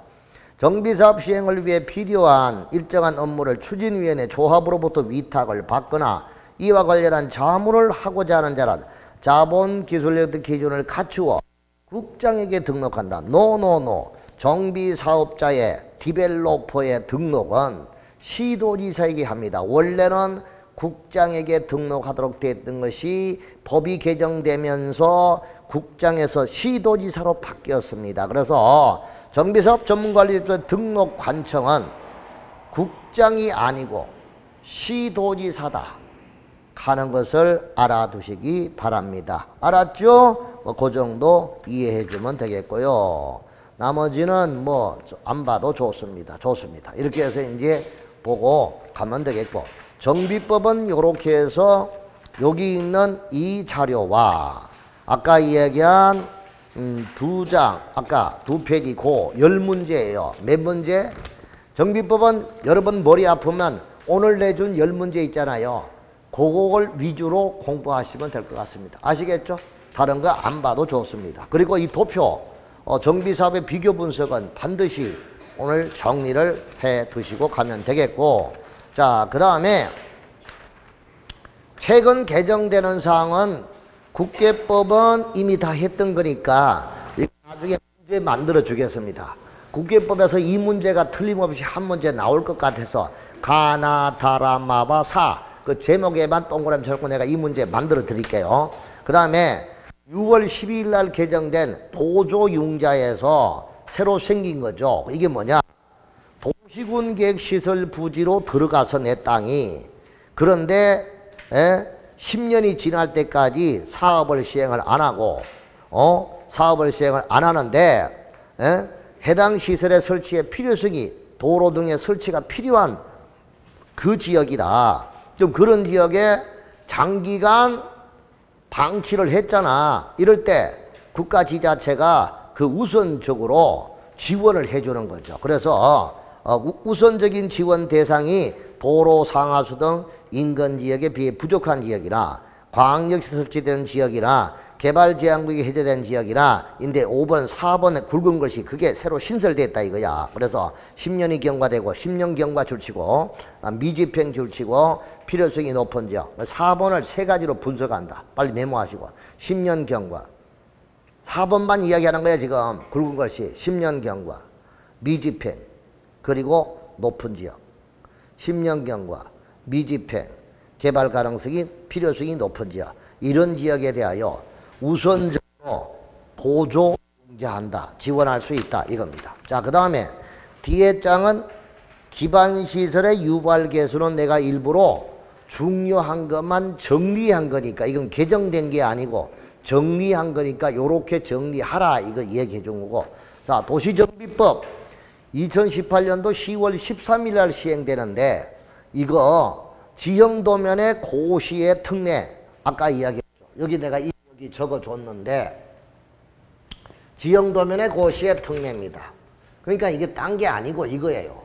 정비사업 시행을 위해 필요한 일정한 업무를 추진위원회 조합으로부터 위탁을 받거나 이와 관련한 자문을 하고자 하는 자란 자본기술력 등 기준을 갖추어 국장에게 등록한다. 노노노. 정비사업자의 디벨로퍼의 등록은 시도지사에게 합니다. 원래는 국장에게 등록하도록 됐던 것이 법이 개정되면서 국장에서 시도지사로 바뀌었습니다. 그래서 정비사업 전문관리업체 등록 관청은 국장이 아니고 시도지사다 하는 것을 알아두시기 바랍니다. 알았죠? 그 정도 이해해 주면 되겠고요. 나머지는 뭐 안 봐도 좋습니다. 좋습니다. 이렇게 해서 이제 보고 가면 되겠고, 정비법은 이렇게 해서 여기 있는 이 자료와 아까 이야기한 두 장, 아까 두 페이지 고 10문제예요. 몇 문제? 정비법은 여러분 머리 아프면 오늘 내준 10문제 있잖아요. 그걸 위주로 공부하시면 될 것 같습니다. 아시겠죠? 다른 거 안 봐도 좋습니다. 그리고 이 도표 정비사업의 비교 분석은 반드시 오늘 정리를 해 두시고 가면 되겠고, 자, 그 다음에 최근 개정되는 사항은 국계법은 이미 다 했던 거니까 나중에 문제 만들어 주겠습니다. 국계법에서 이 문제가 틀림없이 한 문제 나올 것 같아서 가나다라마바사 그 제목에만 동그라미 쳐놓고 내가 이 문제 만들어 드릴게요. 그 다음에 6월 12일 날 개정된 보조융자에서 새로 생긴 거죠. 이게 뭐냐? 도시군계획시설 부지로 들어가서 내 땅이, 그런데 10년이 지날 때까지 사업을 시행을 안 하고 사업을 시행을 안 하는데 해당 시설의 설치에 필요성이 도로 등의 설치가 필요한 그 지역이다. 좀 그런 지역에 장기간 방치를 했잖아. 이럴 때 국가지자체가 그 우선적으로 지원을 해주는 거죠. 그래서 우선적인 지원 대상이 도로, 상하수 등 인근 지역에 비해 부족한 지역이나 광역시 설치되는 지역이나 개발제한구역이 해제된 지역이나 인데 5번, 4번에 굵은 것이 그게 새로 신설됐다 이거야. 그래서 10년이 경과되고 10년 경과 줄치고 미집행 줄치고 필요성이 높은 지역 4번을 세 가지로 분석한다. 빨리 메모하시고 10년 경과 4번만 이야기하는 거야 지금. 굵은 것이 10년 경과 미집행 그리고 높은 지역 10년 경과 미집행 개발 가능성이 필요성이 높은 지역 이런 지역에 대하여 우선적으로 보조융자한다. 지원할 수 있다. 이겁니다. 자, 그 다음에 뒤에 장은 기반시설의 유발 개수는 내가 일부러 중요한 것만 정리한 거니까 이건 개정된 게 아니고 정리한 거니까 요렇게 정리하라. 이거 얘기해 준 거고. 자, 도시정비법 2018년도 10월 13일 날 시행되는데 이거 지형도면의 고시의 특례 아까 이야기했죠. 여기 내가 여기 적어줬는데 지형도면의 고시의 특례입니다. 그러니까 이게 딴 게 아니고 이거예요.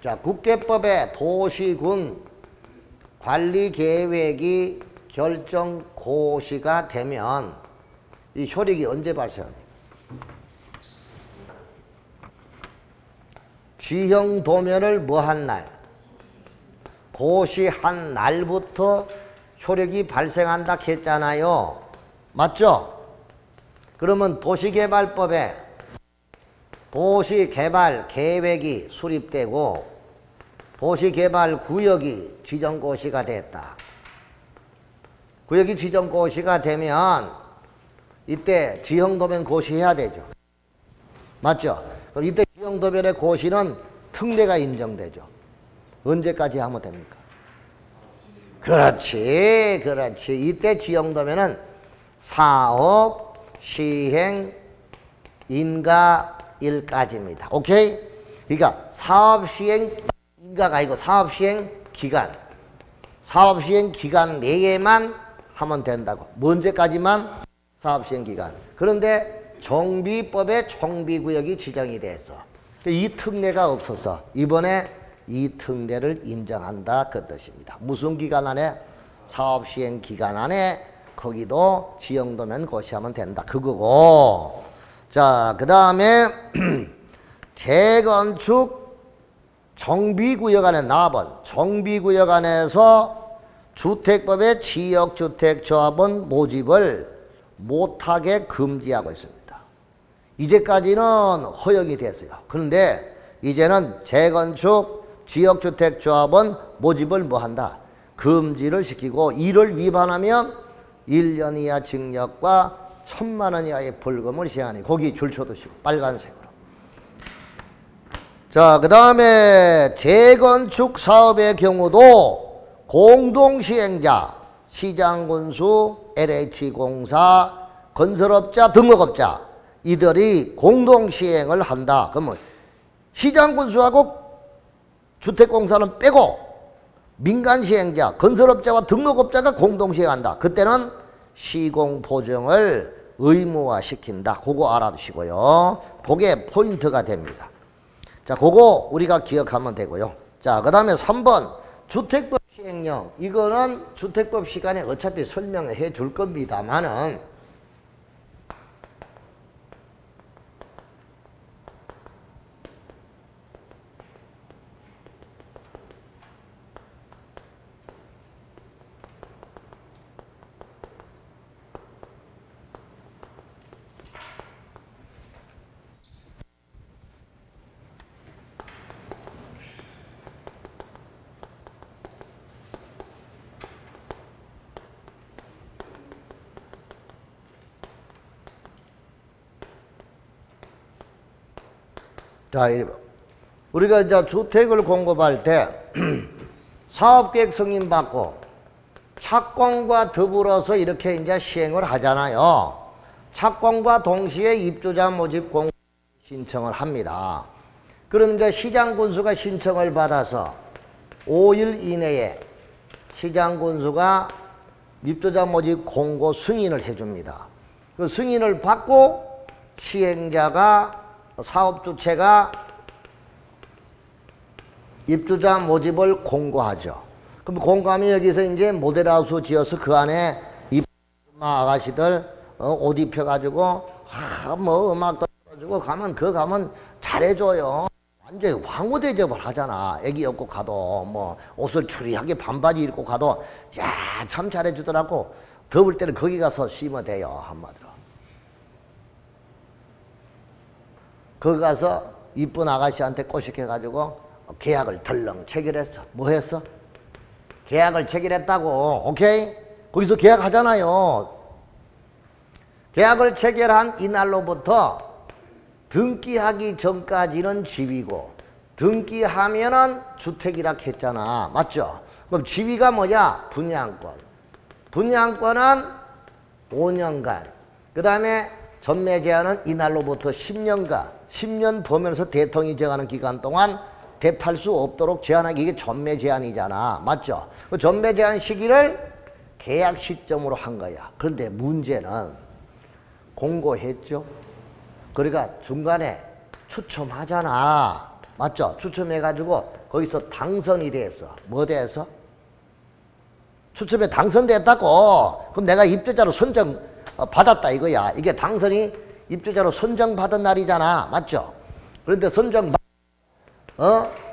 자, 국계법의 도시군 관리계획이 결정 고시가 되면 이 효력이 언제 발생합니까? 지형 도면을 뭐 한 날? 고시한 날부터 효력이 발생한다 했잖아요. 맞죠? 그러면 도시개발법에 도시개발 계획이 수립되고 도시개발구역이 지정고시가 됐다. 구역이 지정고시가 되면 이때 지형도면 고시해야 되죠. 맞죠? 그럼 이때 지형도면의 고시는 특례가 인정되죠. 언제까지 하면 됩니까? 그렇지, 그렇지. 이때 지형도면은 사업, 시행, 인가일까지입니다. 오케이? 그러니까 사업 시행 인가가 아니고 사업 시행 기간. 사업 시행 기간 내에만 하면 된다고. 언제까지만? 사업 시행 기간. 그런데 정비법에 정비구역이 지정이 돼서 이 특례가 없어서 이번에 이 특례를 인정한다 그 뜻입니다. 무슨 기간 안에? 사업 시행 기간 안에 거기도 지형도면 고시하면 된다 그거고. 자, 그 다음에 재건축 정비구역 안에 나와본 정비구역 안에서 주택법의 지역주택조합원 모집을 못하게 금지하고 있습니다. 이제까지는 허용이 됐어요. 그런데 이제는 재건축 지역주택조합원 모집을 뭐한다? 금지를 시키고 이를 위반하면 1년 이하 징역과 1,000만 원 이하의 벌금을 시하니 거기 줄쳐도 시고 빨간색으로. 자, 그 다음에 재건축 사업의 경우도 공동시행자, 시장군수, LH공사, 건설업자, 등록업자 이들이 공동시행을 한다. 그러면 시장군수하고 주택공사는 빼고 민간시행자, 건설업자와 등록업자가 공동시행한다. 그때는 시공보증을 의무화시킨다. 그거 알아두시고요. 그게 포인트가 됩니다. 자, 그거 우리가 기억하면 되고요. 자, 그 다음에 3번 주택법 시행령. 이거는 주택법 시간에 어차피 설명을 해 줄 겁니다만은 자, 우리가 이제 주택을 공급할 때 사업계획 승인받고 착공과 더불어서 이렇게 이제 시행을 하잖아요. 착공과 동시에 입주자 모집 공고 신청을 합니다. 그럼 이제 시장군수가 신청을 받아서 5일 이내에 시장군수가 입주자 모집 공고 승인을 해줍니다. 그 승인을 받고 시행자가 사업주체가 입주자 모집을 공고하죠. 그럼 공고하면 여기서 이제 모델하우스 지어서 그 안에 입주마 아가씨들 옷 입혀가지고 뭐 음악도 틀어주고 가면 가면 잘해줘요. 완전히 황후 대접을 하잖아. 애기 업고 가도 뭐 옷을 추리하게 반바지 입고 가도 야, 참 잘해주더라고. 더울 때는 거기 가서 쉬면 돼요. 한마디로. 거기 가서 이쁜 아가씨한테 꼬시켜가지고 계약을 덜렁 체결했어. 뭐 했어? 계약을 체결했다고. 오케이? 거기서 계약하잖아요. 계약을 체결한 이날로부터 등기하기 전까지는 지위고 등기하면은 주택이라 했잖아. 맞죠? 그럼 지위가 뭐냐? 분양권. 분양권은 5년간. 그 다음에 전매 제한은 이날로부터 10년간. 10년 보면서 대통령이 정하는 기간 동안 대팔 수 없도록 제한하기. 이게 전매 제한이잖아. 맞죠? 그 전매 제한 시기를 계약 시점으로 한 거야. 그런데 문제는 공고했죠. 그러니까 중간에 추첨하잖아. 맞죠? 추첨해가지고 거기서 당선이 됐어. 뭐 돼서? 추첨에 당선됐다고. 그럼 내가 입주자로 선정 받았다 이거야. 이게 당선이 입주자로 선정받은 날이잖아. 맞죠? 그런데 선정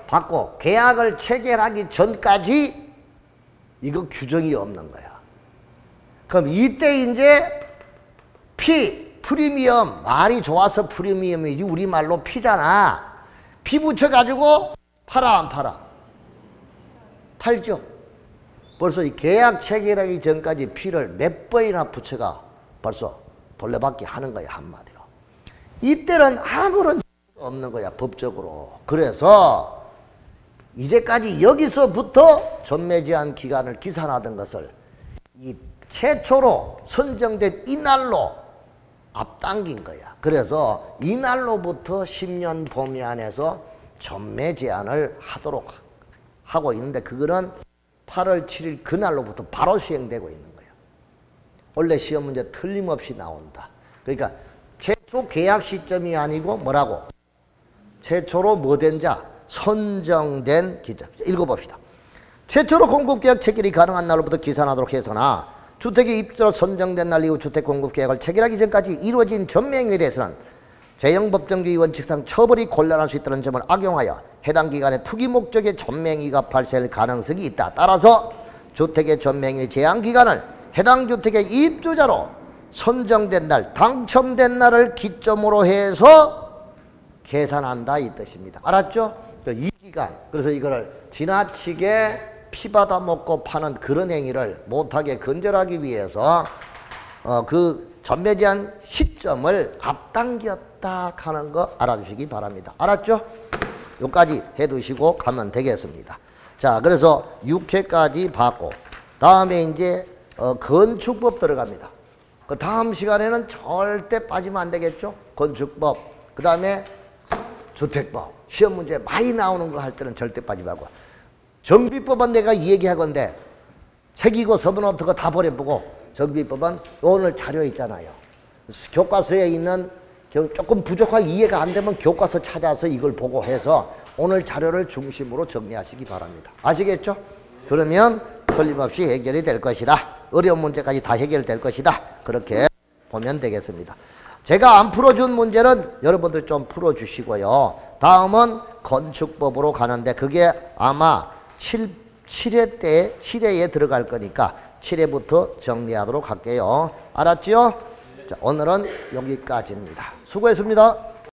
받고 계약을 체결하기 전까지 이거 규정이 없는 거야. 그럼 이때 이제 프리미엄, 말이 좋아서 프리미엄이지 우리말로 피잖아. 피 붙여가지고 팔아 안 팔아? 팔죠. 벌써 이 계약 체결하기 전까지 피를 몇 번이나 붙여가 벌써 돌려받기 하는 거야, 한마디로. 이때는 아무런 없는 거야, 법적으로. 그래서 이제까지 여기서부터 전매제한 기간을 기산하던 것을 이 최초로 선정된 이날로 앞당긴 거야. 그래서 이날로부터 10년 범위 안에서 전매 제한을 하도록 하고 있는데, 그거는 8월 7일 그날로부터 바로 시행되고 있는 거야. 원래 시험 문제 틀림없이 나온다. 그러니까 최초 계약 시점이 아니고 뭐라고? 최초로 뭐된 자? 선정된 기점. 읽어봅시다. 최초로 공급계약 체결이 가능한 날로부터 기산하도록 해서나 주택의 입주로 선정된 날 이후 주택 공급계약을 체결하기 전까지 이루어진 전매행위에 대해서는 재형법정주의 원칙상 처벌이 곤란할 수 있다는 점을 악용하여 해당 기간에 투기 목적의 전매행위가 발생할 가능성이 있다. 따라서 주택의 전매행위 제한 기간을 해당 주택의 입주자로 선정된 날, 당첨된 날을 기점으로 해서 계산한다 이 뜻입니다. 알았죠? 이 기간, 그래서 이거를 지나치게 피받아 먹고 파는 그런 행위를 못하게 근절하기 위해서 그 전매 제한 시점을 앞당겼다 하는 거 알아주시기 바랍니다. 알았죠? 여기까지 해두시고 가면 되겠습니다. 자, 그래서 6회까지 봤고 다음에 이제 건축법 들어갑니다. 그 다음 시간에는 절대 빠지면 안 되겠죠? 건축법, 그 다음에 주택법, 시험 문제 많이 나오는 거 할 때는 절대 빠지지 말고. 정비법은 내가 얘기하건데 책이고 서문어떻게 다 버려보고, 정비법은 오늘 자료 있잖아요. 교과서에 있는 조금 부족하게 이해가 안 되면 교과서 찾아서 이걸 보고 해서 오늘 자료를 중심으로 정리하시기 바랍니다. 아시겠죠? 그러면 틀림없이 해결이 될 것이다. 어려운 문제까지 다 해결될 것이다. 그렇게 보면 되겠습니다. 제가 안 풀어준 문제는 여러분들 좀 풀어주시고요. 다음은 건축법으로 가는데 그게 아마 7회에 들어갈 거니까 7회부터 정리하도록 할게요. 알았죠? 자, 오늘은 여기까지입니다. 수고했습니다.